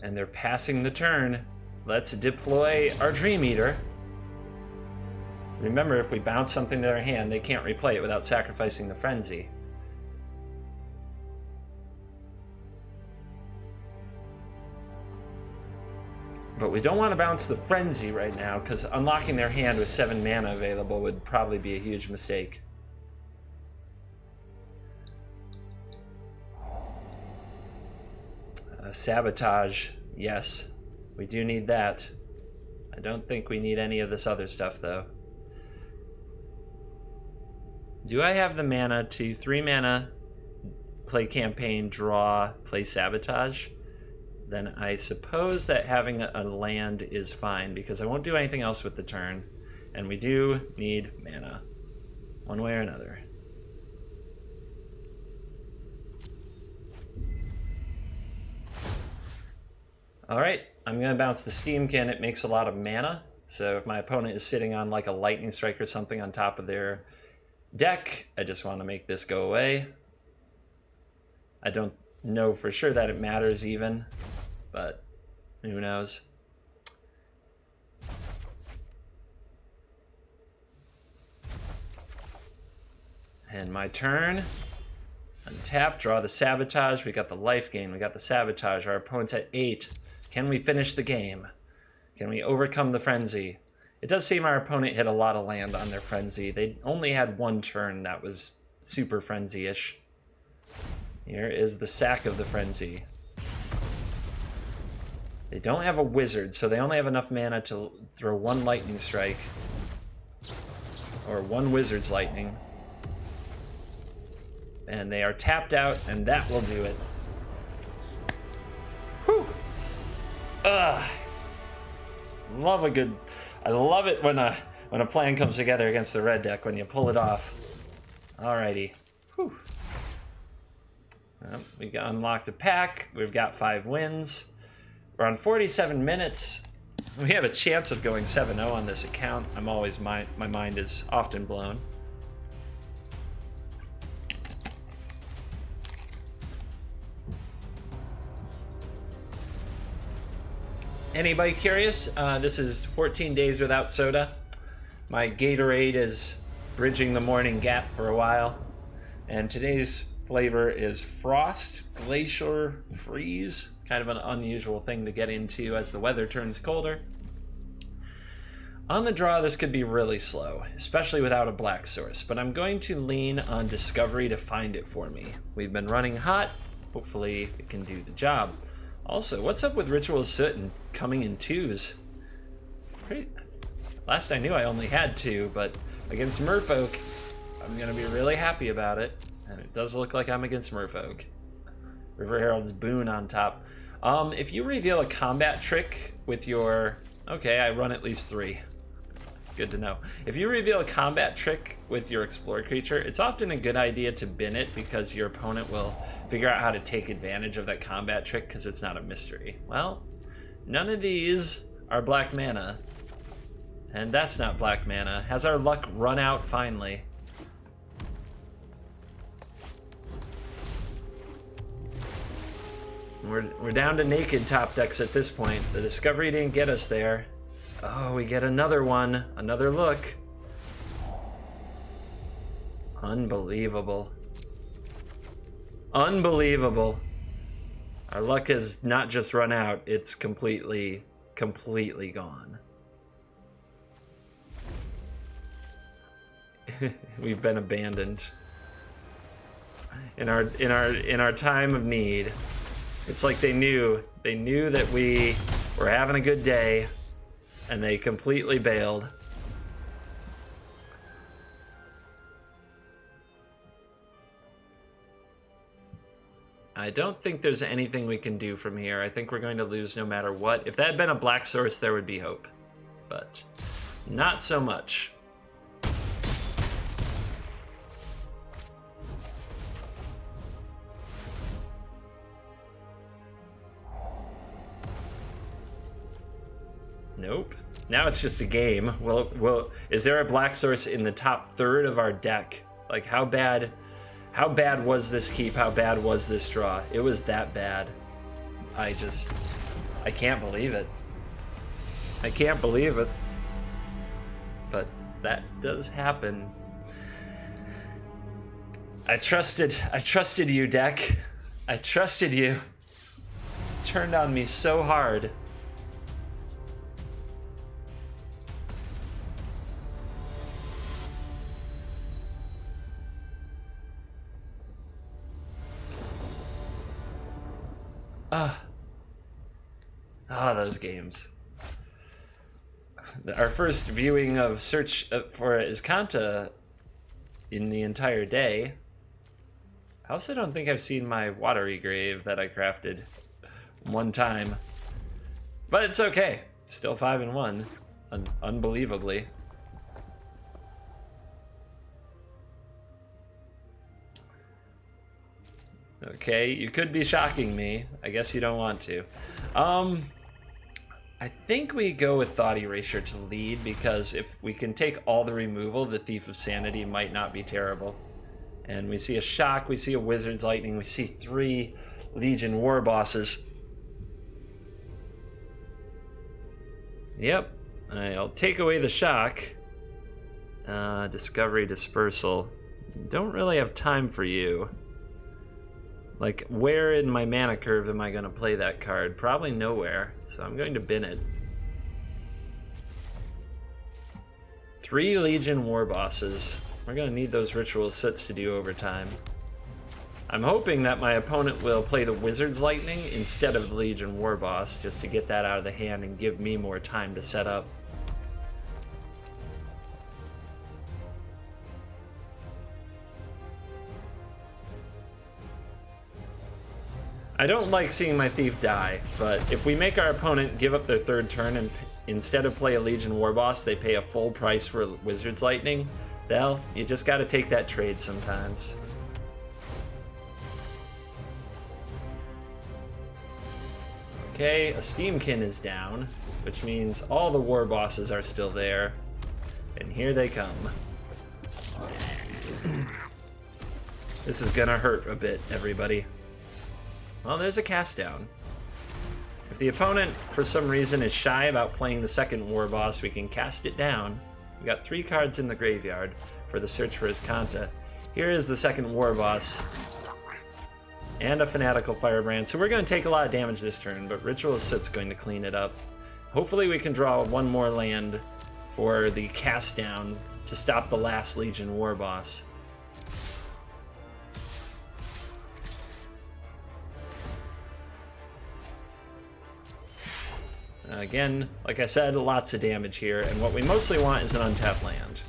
And they're passing the turn. Let's deploy our Dream Eater. Remember, if we bounce something to their hand, they can't replay it without sacrificing the Frenzy. But we don't want to bounce the Frenzy right now, because unlocking their hand with 7 mana available would probably be a huge mistake. Sabotage, yes, we do need that. I don't think we need any of this other stuff, though. Do I have the mana to 3 mana, play Campaign, draw, play Sabotage? Then I suppose that having a land is fine, because I won't do anything else with the turn, and we do need mana, one way or another. Alright, I'm going to bounce the Steamkin. It makes a lot of mana, so if my opponent is sitting on like a Lightning Strike or something on top of their deck, I just want to make this go away. I don't know for sure that it matters even, but who knows. And my turn. Untap, draw the Sabotage. We got the life gain. We got the Sabotage. Our opponent's at 8. Can we finish the game? Can we overcome the Frenzy? It does seem our opponent hit a lot of land on their Frenzy. They only had 1 turn that was super Frenzy-ish. Here is the sack of the Frenzy. They don't have a Wizard, so they only have enough mana to throw 1 Lightning Strike. Or 1 Wizard's Lightning. And they are tapped out, and that will do it. Whew! Ugh! I love it when a plan comes together against the red deck, when you pull it off. Alrighty. Whew. Well, we got unlocked a pack. We've got 5 wins. We're on 47 minutes. We have a chance of going 7-0 on this account. My mind is often blown. Anybody curious? This is 14 days without soda. My Gatorade is bridging the morning gap for a while. And today's flavor is Frost Glacier Freeze. Kind of an unusual thing to get into as the weather turns colder. On the draw, this could be really slow, especially without a black source, but I'm going to lean on Discovery to find it for me. We've been running hot. Hopefully it can do the job. Also, what's up with Ritual Soot and coming in 2s? Last I knew I only had 2, but against Merfolk, I'm going to be really happy about it. And it does look like I'm against Merfolk. River Herald's Boon on top. If you reveal a combat trick with your... Okay, I run at least 3. Good to know. If you reveal a combat trick with your Explore creature, it's often a good idea to bin it, because your opponent will figure out how to take advantage of that combat trick because it's not a mystery. Well, none of these are black mana. And that's not black mana. Has our luck run out finally? We're down to naked top decks at this point. The Discovery didn't get us there. Oh, we get another one. Another look. Unbelievable. Unbelievable. Our luck has not just run out, it's completely gone. We've been abandoned. In our time of need. It's like they knew that we were having a good day, and they completely bailed. I don't think there's anything we can do from here. I think we're going to lose no matter what. If that had been a black source, there would be hope. But not so much. Nope. Now it's just a game. Well, is there a black source in the top third of our deck? Like, how bad was this keep? How bad was this draw? It was that bad. I can't believe it. I can't believe it. But that does happen. I trusted you, deck. I trusted you. Turned on me so hard. Those games. Our first viewing of Search for Iskanta in the entire day. I also don't think I've seen my watery grave that I crafted one time. But it's okay. Still 5-1. Unbelievably. Okay, you could be shocking me. I guess you don't want to. I think we go with Thought Erasure to lead, because if we can take all the removal, the Thief of Sanity might not be terrible. And we see a Shock, we see a Wizard's Lightning, we see 3 Legion War Bosses. Yep, I'll take away the Shock. Discovery Dispersal. Don't really have time for you. Like, where in my mana curve am I going to play that card? Probably nowhere, so I'm going to bin it. 3 Legion War Bosses. We're going to need those Ritual Sits to do over time. I'm hoping that my opponent will play the Wizard's Lightning instead of the Legion War Boss, just to get that out of the hand and give me more time to set up. I don't like seeing my Thief die, but if we make our opponent give up their 3rd turn and instead of play a Legion War Boss, they pay a full price for Wizard's Lightning, well, you just gotta take that trade sometimes. Okay, a Steamkin is down, which means all the War Bosses are still there, and here they come. This is gonna hurt a bit, everybody. Well, there's a cast down. If the opponent, for some reason, is shy about playing the 2nd War Boss, we can cast it down. We got 3 cards in the graveyard for the Search for Iskanta. Here is the 2nd War Boss. And a Fanatical Firebrand. So we're going to take a lot of damage this turn, but Ritual Sit's going to clean it up. Hopefully we can draw 1 more land for the cast down to stop the last Legion War Boss. Again, like I said, lots of damage here, and what we mostly want is an untapped land.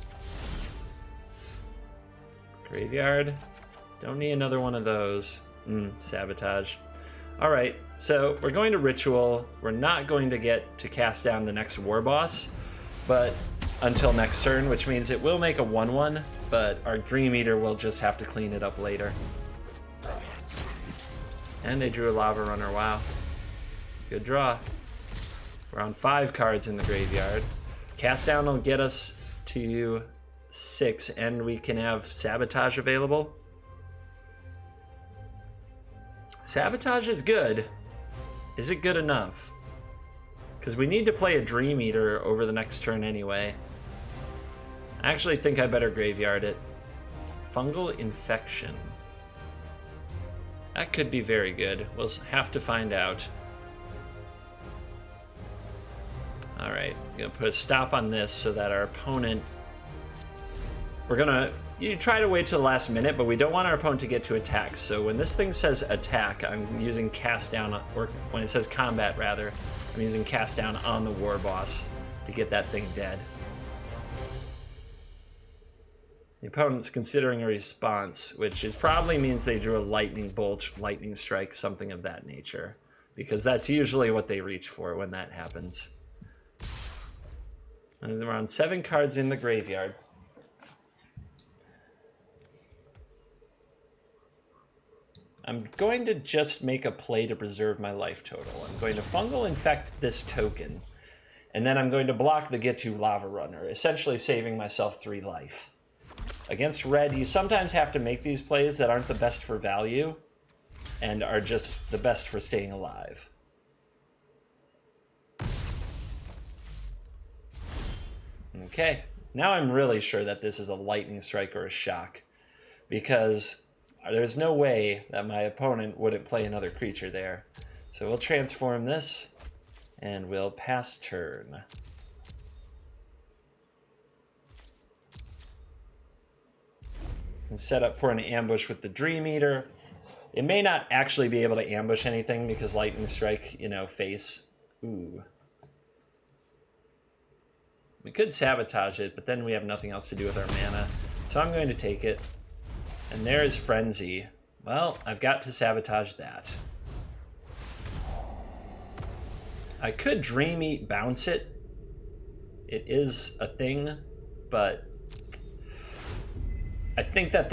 Graveyard. Don't need another one of those. Sabotage. Alright, so we're going to Ritual. We're not going to get to cast down the next War Boss, but until next turn, which means it will make a 1/1, but our Dream Eater will just have to clean it up later. And they drew a Lava Runner, wow. Good draw. We're on 5 cards in the graveyard. Cast down will get us to 6, and we can have Sabotage available. Sabotage is good. Is it good enough? Because we need to play a Dream Eater over the next turn anyway. I actually think I better graveyard it. Fungal Infection. That could be very good. We'll have to find out. Alright, I'm going to put a stop on this so that our opponent... You try to wait till the last minute, but we don't want our opponent to get to attack. So when this thing says attack, I'm using cast down, or when it says combat rather, I'm using cast down on the War Boss. to get that thing dead. The opponent's considering a response, which probably means they drew a lightning bolt, lightning strike, something of that nature. Because that's usually what they reach for when that happens. And around 7 cards in the graveyard. I'm going to just make a play to preserve my life total. I'm going to fungal infect this token. And then I'm going to block the Get to Lava Runner, essentially saving myself 3 life. Against red, you sometimes have to make these plays that aren't the best for value and are just the best for staying alive. Okay, now I'm really sure that this is a lightning strike or a shock, because there's no way that my opponent wouldn't play another creature there. So we'll transform this, and we'll pass turn. And set up for an ambush with the Dream Eater. It may not actually be able to ambush anything because Lightning Strike, face. Ooh. We could sabotage it, but then we have nothing else to do with our mana. So I'm going to take it. And there is Frenzy. Well, I've got to sabotage that. I could Dream Eat, bounce it. It is a thing, but I think that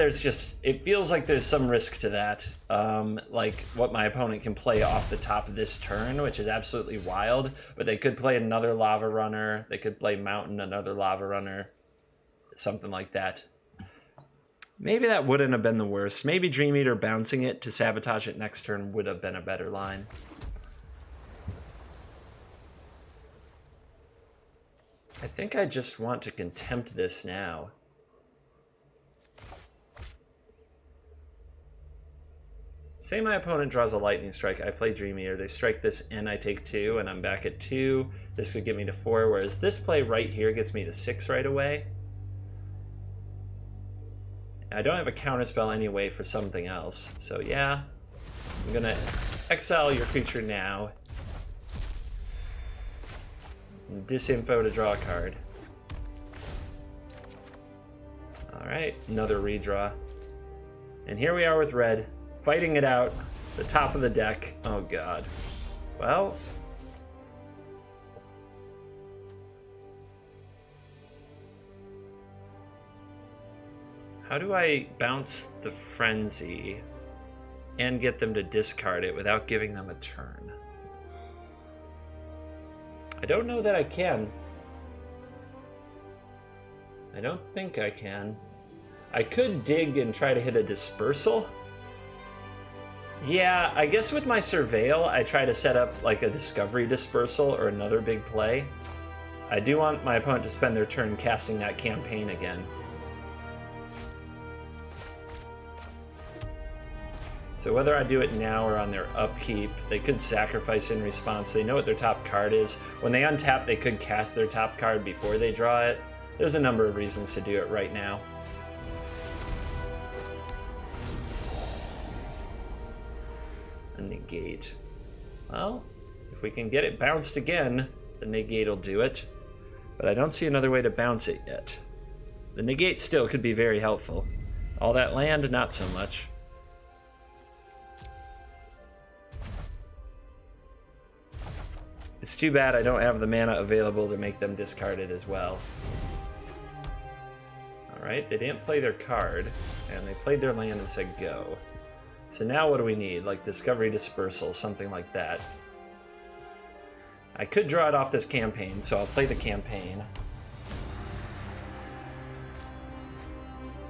it feels like there's some risk to that. Like what my opponent can play off the top of this turn, which is absolutely wild, but they could play another Lava Runner. They could play Mountain, another Lava Runner, something like that. Maybe that wouldn't have been the worst. Maybe Dream Eater bouncing it to sabotage it next turn would have been a better line. I think I just want to contempt this now. Say my opponent draws a Lightning Strike, I play Dream Eater, they strike this and I take 2 and I'm back at 2. This could get me to 4, whereas this play right here gets me to 6 right away. I don't have a counterspell anyway for something else, so yeah. I'm gonna exile your creature now. And disinfo to draw a card. Alright, another redraw. And here we are with red. Fighting it out, the top of the deck. Oh god. Well. How do I bounce the Frenzy and get them to discard it without giving them a turn? I don't know that I can. I don't think I can. I could dig and try to hit a Dispersal. Yeah, I guess with my Surveil, I try to set up like a Discovery Dispersal or another big play. I do want my opponent to spend their turn casting that Campaign again. So whether I do it now or on their upkeep, they could sacrifice in response. They know what their top card is. When they untap, they could cast their top card before they draw it. There's a number of reasons to do it right now. A negate. Well, if we can get it bounced again, the negate will do it. But I don't see another way to bounce it yet. The negate still could be very helpful. All that land, not so much. It's too bad I don't have the mana available to make them discard it as well. Alright, they didn't play their card, and they played their land and said go. So now what do we need? Like Discovery Dispersal, something like that. I could draw it off this Campaign, so I'll play the Campaign.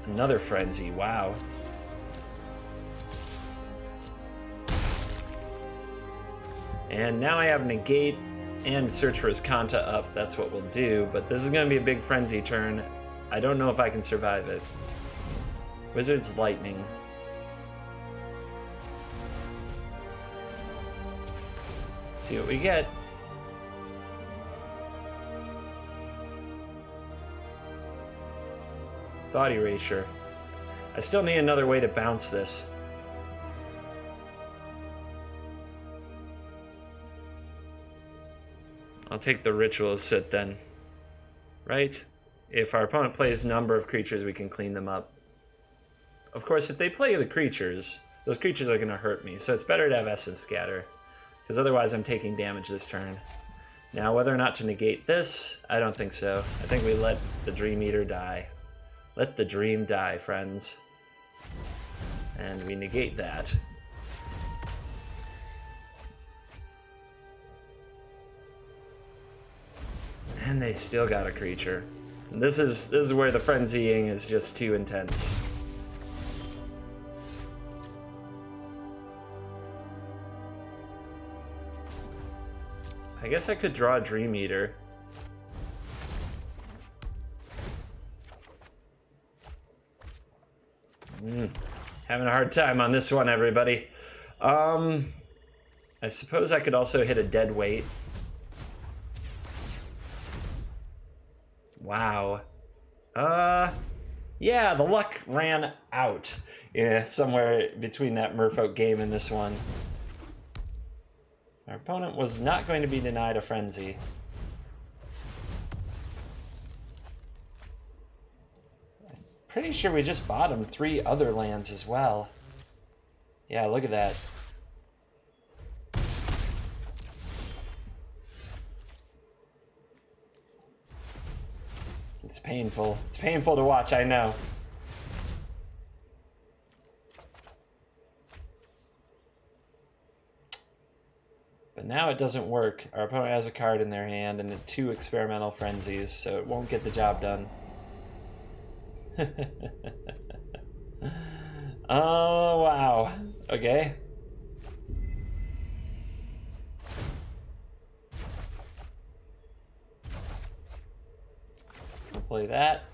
Another Frenzy, wow. And now I have Negate and Search for Iskanta up, that's what we'll do, but this is going to be a big Frenzy turn. I don't know if I can survive it. Wizard's Lightning. See what we get. Thought Erasure. I still need another way to bounce this. I'll take the Ritual Sit then. right? If our opponent plays a number of creatures, we can clean them up. Of course, if they play the creatures, those creatures are going to hurt me, so it's better to have Essence Scatter, because otherwise I'm taking damage this turn. Now, whether or not to negate this, I don't think so. I think we let the Dream Eater die. Let the dream die, friends. And we negate that. And they still got a creature. And this is where the frenzying is just too intense. I guess I could draw a Dream Eater. Having a hard time on this one, everybody. I suppose I could also hit a dead weight. Wow. Yeah, the luck ran out. Yeah, somewhere between that Merfolk game and this one. Our opponent was not going to be denied a frenzy. Pretty sure we just bottomed 3 other lands as well. Yeah, look at that. It's painful. It's painful to watch, I know. But now it doesn't work. Our opponent has a card in their hand and 2 experimental frenzies, so it won't get the job done. Oh, wow. Okay. I'll play that.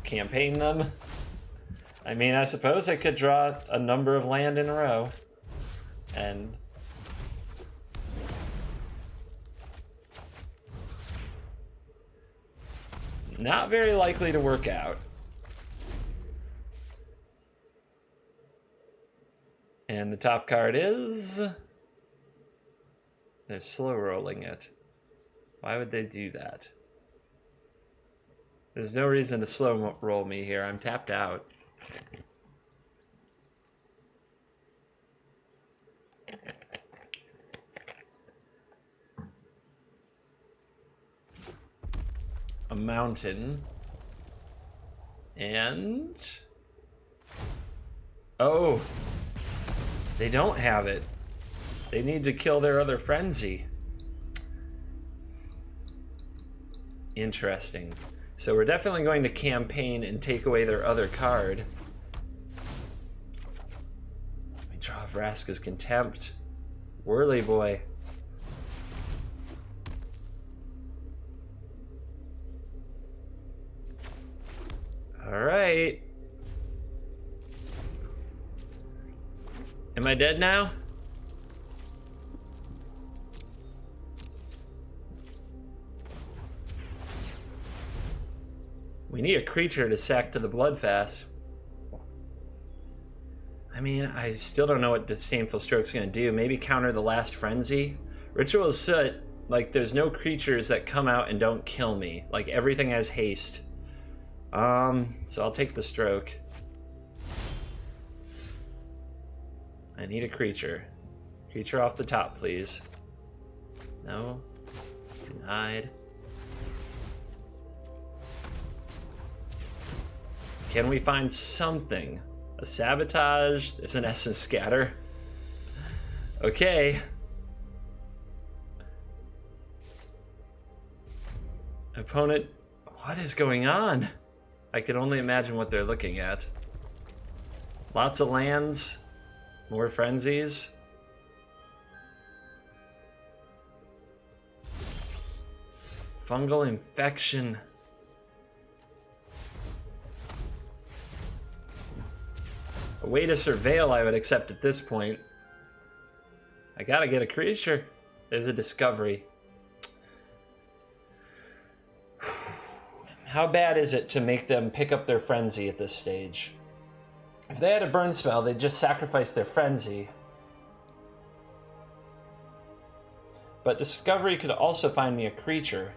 Campaign them. I mean, I suppose I could draw a number of land in a row. And not very likely to work out. And the top card is... They're slow rolling it. Why would they do that? There's no reason to slow roll me here. I'm tapped out. A mountain. And... Oh! They don't have it. They need to kill their other frenzy. Interesting. So we're definitely going to campaign and take away their other card. We draw Vraska's Contempt. Whirly boy. Alright. Am I dead now? We need a creature to sack to the Bloodfast. I mean, I still don't know what Disdainful Stroke's gonna do. Maybe counter the last Frenzy? Ritual Soot, like, there's no creatures that come out and don't kill me. Like, everything has haste. So I'll take the Stroke. I need a creature. Creature off the top, please. No. Denied. Can we find something? A Sabotage? There's an Essence Scatter. Okay. Opponent, what is going on? I can only imagine what they're looking at. Lots of lands. More frenzies. Fungal Infection. A way to surveil I would accept at this point. I gotta get a creature. There's a discovery. How bad is it to make them pick up their frenzy at this stage? If they had a burn spell, they'd just sacrifice their frenzy. but Discovery could also find me a creature.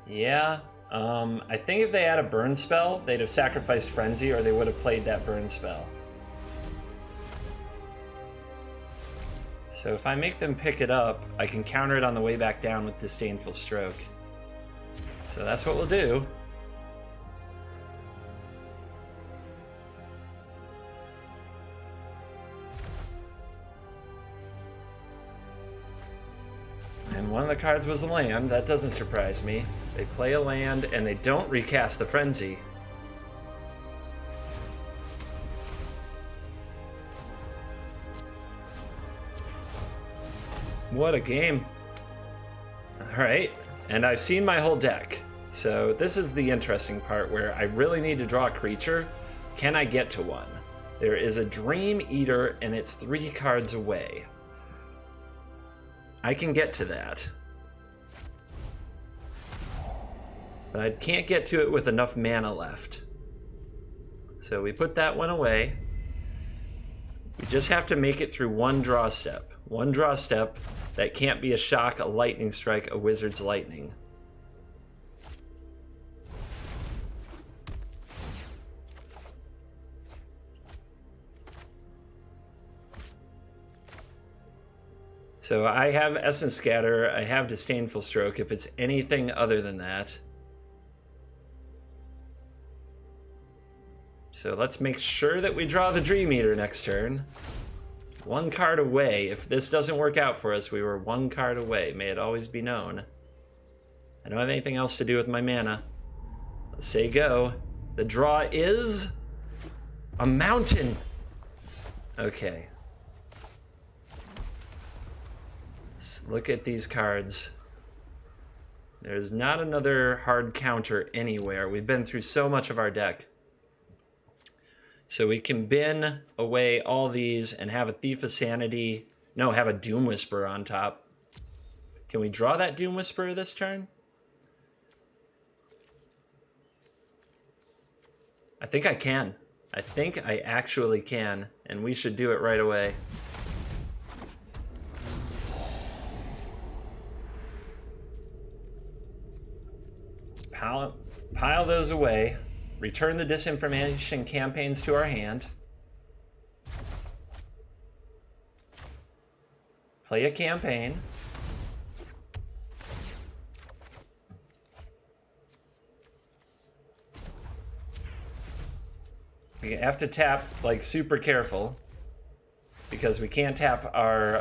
Yeah, I think if they had a burn spell, they'd have sacrificed Frenzy, or they would have played that burn spell. So if I make them pick it up, I can counter it on the way back down with Disdainful Stroke. So that's what we'll do. And one of the cards was a land. That doesn't surprise me. They play a land and they don't recast the Frenzy. What a game. Alright, and I've seen my whole deck. So this is the interesting part where I really need to draw a creature. Can I get to one? There is a Dream Eater and it's 3 cards away. I can get to that. But I can't get to it with enough mana left. So we put that one away. We just have to make it through one draw step. One draw step that can't be a shock, a lightning strike, a wizard's lightning. So I have Essence Scatter, I have Disdainful Stroke. If it's anything other than that. So let's make sure that we draw the Dream Eater next turn. 1 card away. If this doesn't work out for us, we were 1 card away. May it always be known. I don't have anything else to do with my mana. Let's say go. The draw is a mountain. Okay. Let's look at these cards. There's not another hard counter anywhere. We've been through so much of our deck. So we can bin away all these and have a Thief of Sanity. No, have a Doom Whisperer on top. Can we draw that Doom Whisperer this turn? I think I can. I think I actually can, and we should do it right away. Pile those away. Return the disinformation campaigns to our hand. Play a campaign. We have to tap like super careful because we can't tap our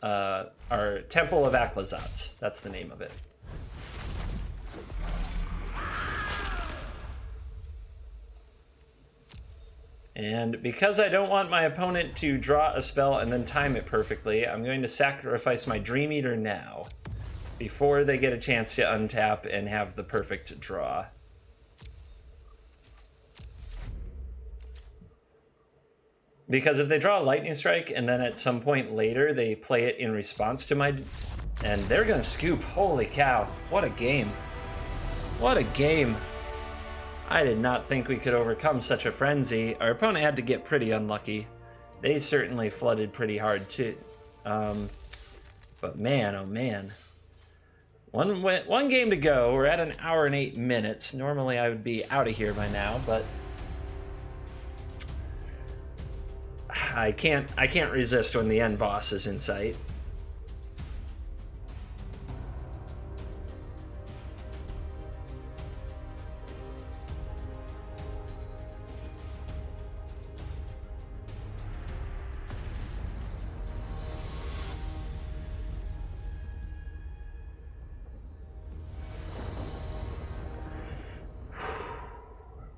our Temple of Aclazats. That's the name of it. And because I don't want my opponent to draw a spell and then time it perfectly, I'm going to sacrifice my Dream Eater now, before they get a chance to untap and have the perfect draw. Because if they draw a Lightning Strike and then at some point later they play it in response to my... And they're gonna scoop, holy cow, what a game. What a game. I did not think we could overcome such a frenzy. Our opponent had to get pretty unlucky. They certainly flooded pretty hard too. But man, oh man. One game to go. We're at an hour and 8 minutes. Normally I would be out of here by now, but I can't resist when the end boss is in sight.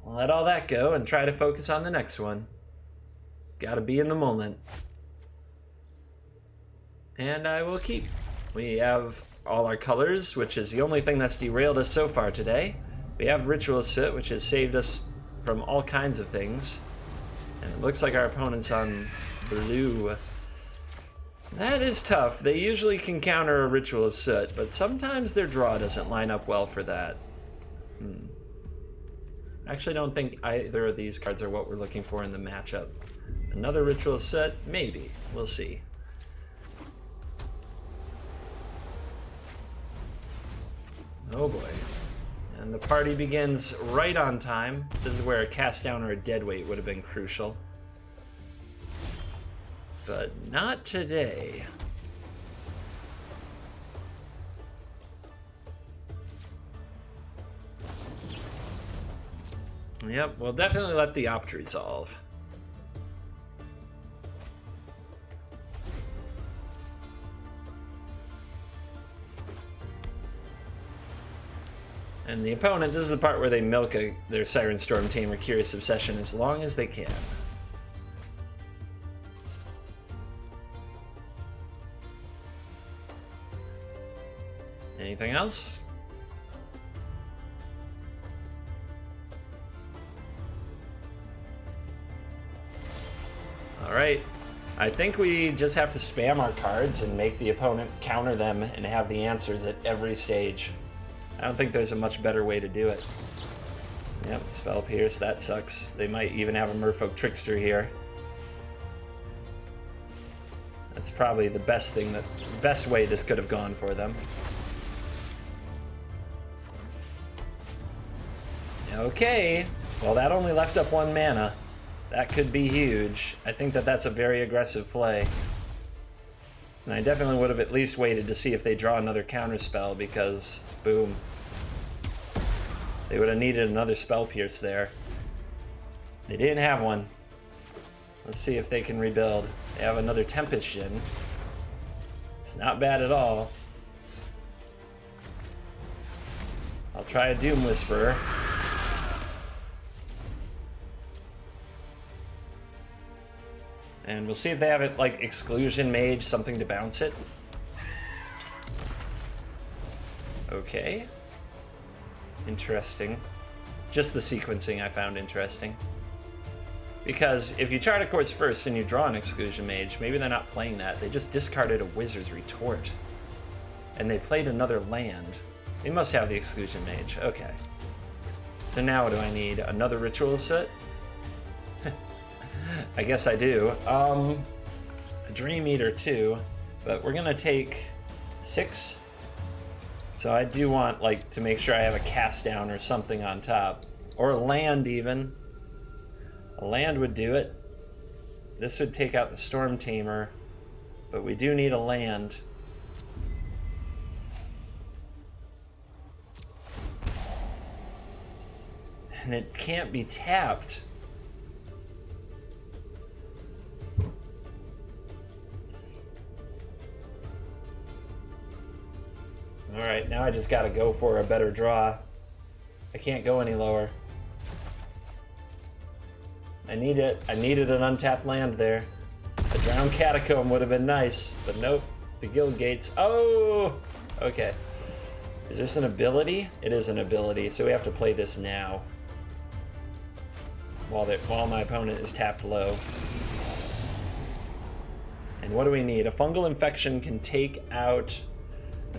Let all that go and try to focus on the next one. Gotta be in the moment. And I will keep. We have all our colors, which is the only thing that's derailed us so far today. We have Ritual of Soot, which has saved us from all kinds of things. And it looks like our opponent's on blue. That is tough. They usually can counter a Ritual of Soot, but sometimes their draw doesn't line up well for that. I actually don't think either of these cards are what we're looking for in the matchup. Another ritual set? Maybe. We'll see. Oh boy. And the party begins right on time. This is where a cast down or a deadweight would have been crucial. But not today. Yep, we'll definitely let the opt resolve. And the opponent, this is the part where they milk their Siren Storm Team or Curious Obsession as long as they can. Anything else? Alright, I think we just have to spam our cards and make the opponent counter them and have the answers at every stage. I don't think there's a much better way to do it. Yep, Spell Pierce, that sucks. They might even have a Merfolk Trickster here. That's probably the best way this could have gone for them. Okay, well that only left up 1 mana. That could be huge. I think that's a very aggressive play. And I definitely would have at least waited to see if they draw another counterspell because, boom. They would have needed another Spell Pierce there. They didn't have one. Let's see if they can rebuild. They have another Tempest Djinn. It's not bad at all. I'll try a Doom Whisperer. And we'll see if they have it like Exclusion Mage, something to bounce it. Okay. Interesting. Just the sequencing I found interesting. Because if you chart a course first and you draw an Exclusion Mage, maybe they're not playing that. They just discarded a Wizard's Retort. And they played another land. They must have the Exclusion Mage. Okay. So now what do I need? Another Ritual set? I guess I do. A Dream Eater too, but we're gonna take 6. So I do want like to make sure I have a cast down or something on top. Or a land even. A land would do it. This would take out the Storm Tamer, but we do need a land. And it can't be tapped. Alright, now I just gotta go for a better draw. I can't go any lower. I need it. I needed an untapped land there. A Drowned Catacomb would have been nice, but nope. The Guild Gates. Oh! Okay. Is this an ability? It is an ability, so we have to play this now. While my opponent is tapped low. And what do we need? A Fungal Infection can take out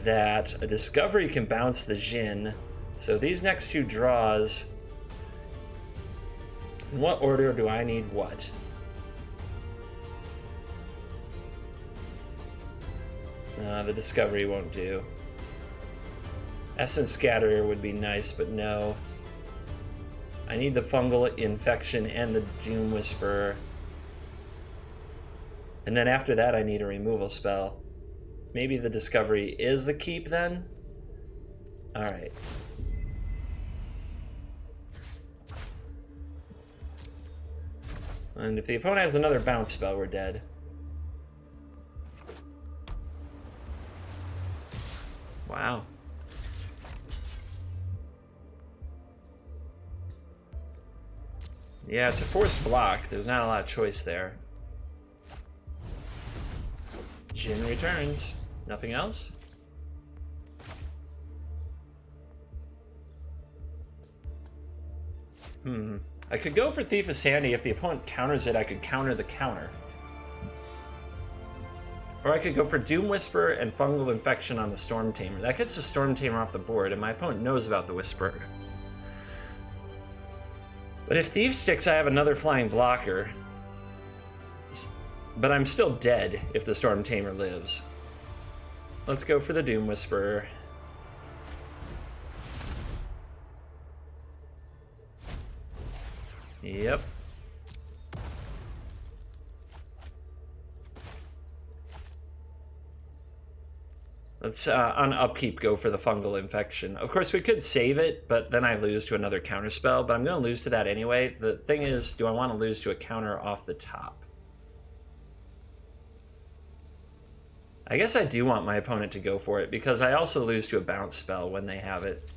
that. A Discovery can bounce the Djinn. So these next 2 draws... In what order do I need what? The Discovery won't do. Essence Scatterer would be nice, but no. I need the Fungal Infection and the Doom Whisperer. And then after that I need a removal spell. Maybe the Discovery is the keep then? Alright. And if the opponent has another bounce spell, we're dead. Wow. Yeah, it's a forced block. There's not a lot of choice there. Djinn returns. Nothing else? I could go for Thief of Sandy. If the opponent counters it, I could counter the counter. Or I could go for Doom Whisperer and Fungal Infection on the Storm Tamer. That gets the Storm Tamer off the board, and my opponent knows about the Whisperer. But if Thief sticks, I have another flying blocker. But I'm still dead if the Storm Tamer lives. Let's go for the Doom Whisperer. Yep. Let's, on upkeep, go for the Fungal Infection. Of course, we could save it, but then I lose to another counterspell, but I'm going to lose to that anyway. The thing is, do I want to lose to a counter off the top? I guess I do want my opponent to go for it, because I also lose to a bounce spell when they have it.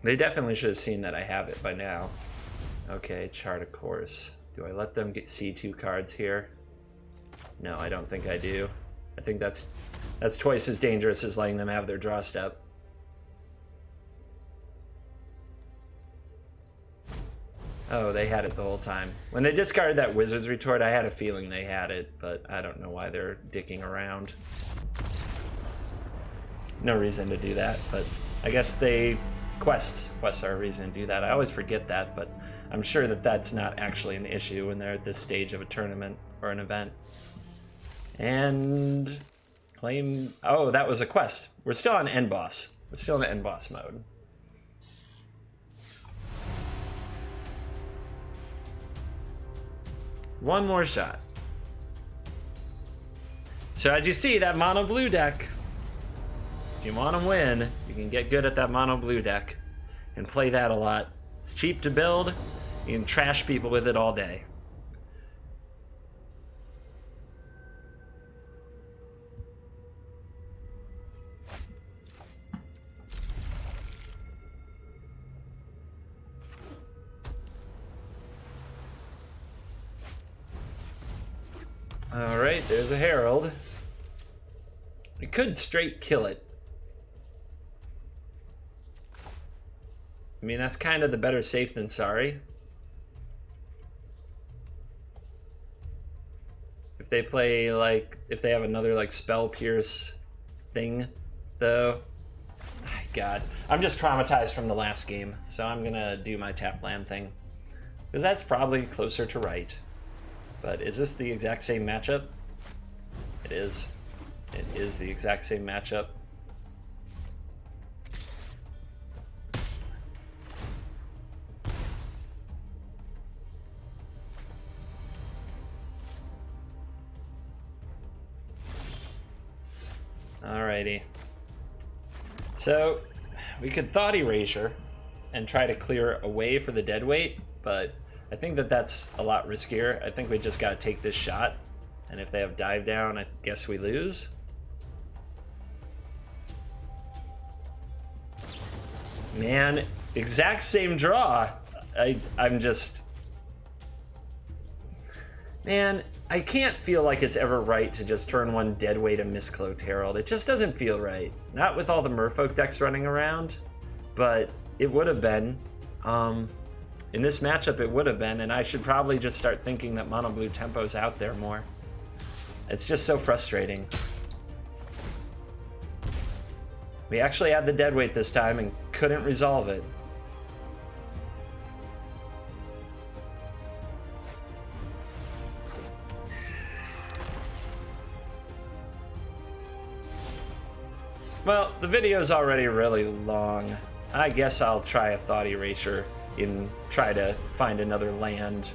They definitely should have seen that I have it by now. Okay, Chart a Course. Do I let them get C2 cards here? No, I don't think I do. I think that's twice as dangerous as letting them have their draw step. Oh, they had it the whole time. When they discarded that Wizard's Retort, I had a feeling they had it, but I don't know why they're dicking around. No reason to do that, but I guess they... Quests are a reason to do that. I always forget that, but I'm sure that that's not actually an issue when they're at this stage of a tournament or an event. And claim... Oh, that was a quest. We're still on end boss. We're still in end boss mode. One more shot. So as you see, that mono blue deck, if you want to win, you can get good at that mono blue deck and play that a lot. It's cheap to build. You can trash people with it all day. All right, there's a Herald. We could straight kill it. I mean, that's kind of the better safe than sorry. If they play, like, if they have another, like, Spell Pierce thing, though. God, I'm just traumatized from the last game, so I'm gonna do my tap land thing. Because that's probably closer to right. But is this the exact same matchup? It is. It is the exact same matchup. Alrighty. So, we could Thought Erasure and try to clear away for the deadweight, but I think that that's a lot riskier. I think we just gotta take this shot, and if they have dive down, I guess we lose. Man, exact same draw. I'm just... Man, I can't feel like it's ever right to just turn one deadweight a Mistcloaked Herald. It just doesn't feel right. Not with all the Merfolk decks running around, but it would have been. In this matchup, it would have been, and I should probably just start thinking that Mono Blue Tempo's out there more. It's just so frustrating. We actually had the deadweight this time and couldn't resolve it. Well, the video's already really long. I guess I'll try a Thought Erasure and try to find another land,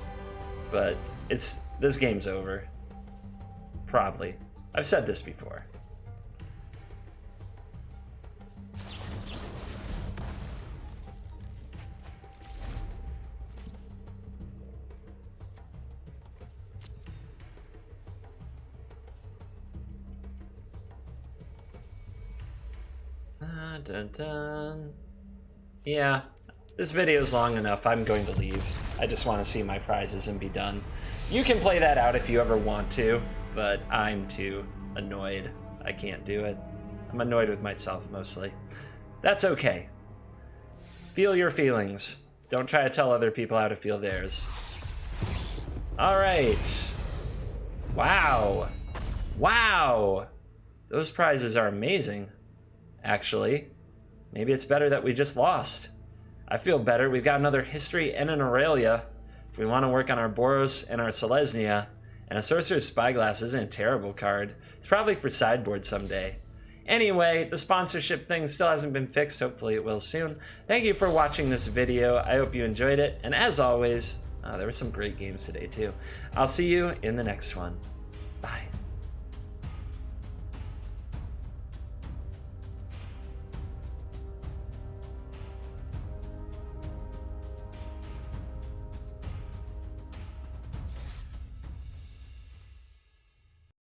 but this game's over. Probably. I've said this before. Dun, dun. Yeah, this video's long enough. I'm going to leave. I just want to see my prizes and be done. You can play that out if you ever want to, but I'm too annoyed. I can't do it. I'm annoyed with myself mostly. That's okay. Feel your feelings. Don't try to tell other people how to feel theirs. All right. Wow. Wow. Those prizes are amazing. actually. Maybe it's better that we just lost. I feel better. We've got another History and an Aurelia if we want to work on our Boros and our Selesnya. And a Sorcerer's Spyglass isn't a terrible card. It's probably for sideboard someday. Anyway, the sponsorship thing still hasn't been fixed. Hopefully it will soon. Thank you for watching this video. I hope you enjoyed it. And as always, there were some great games today too. I'll see you in the next one.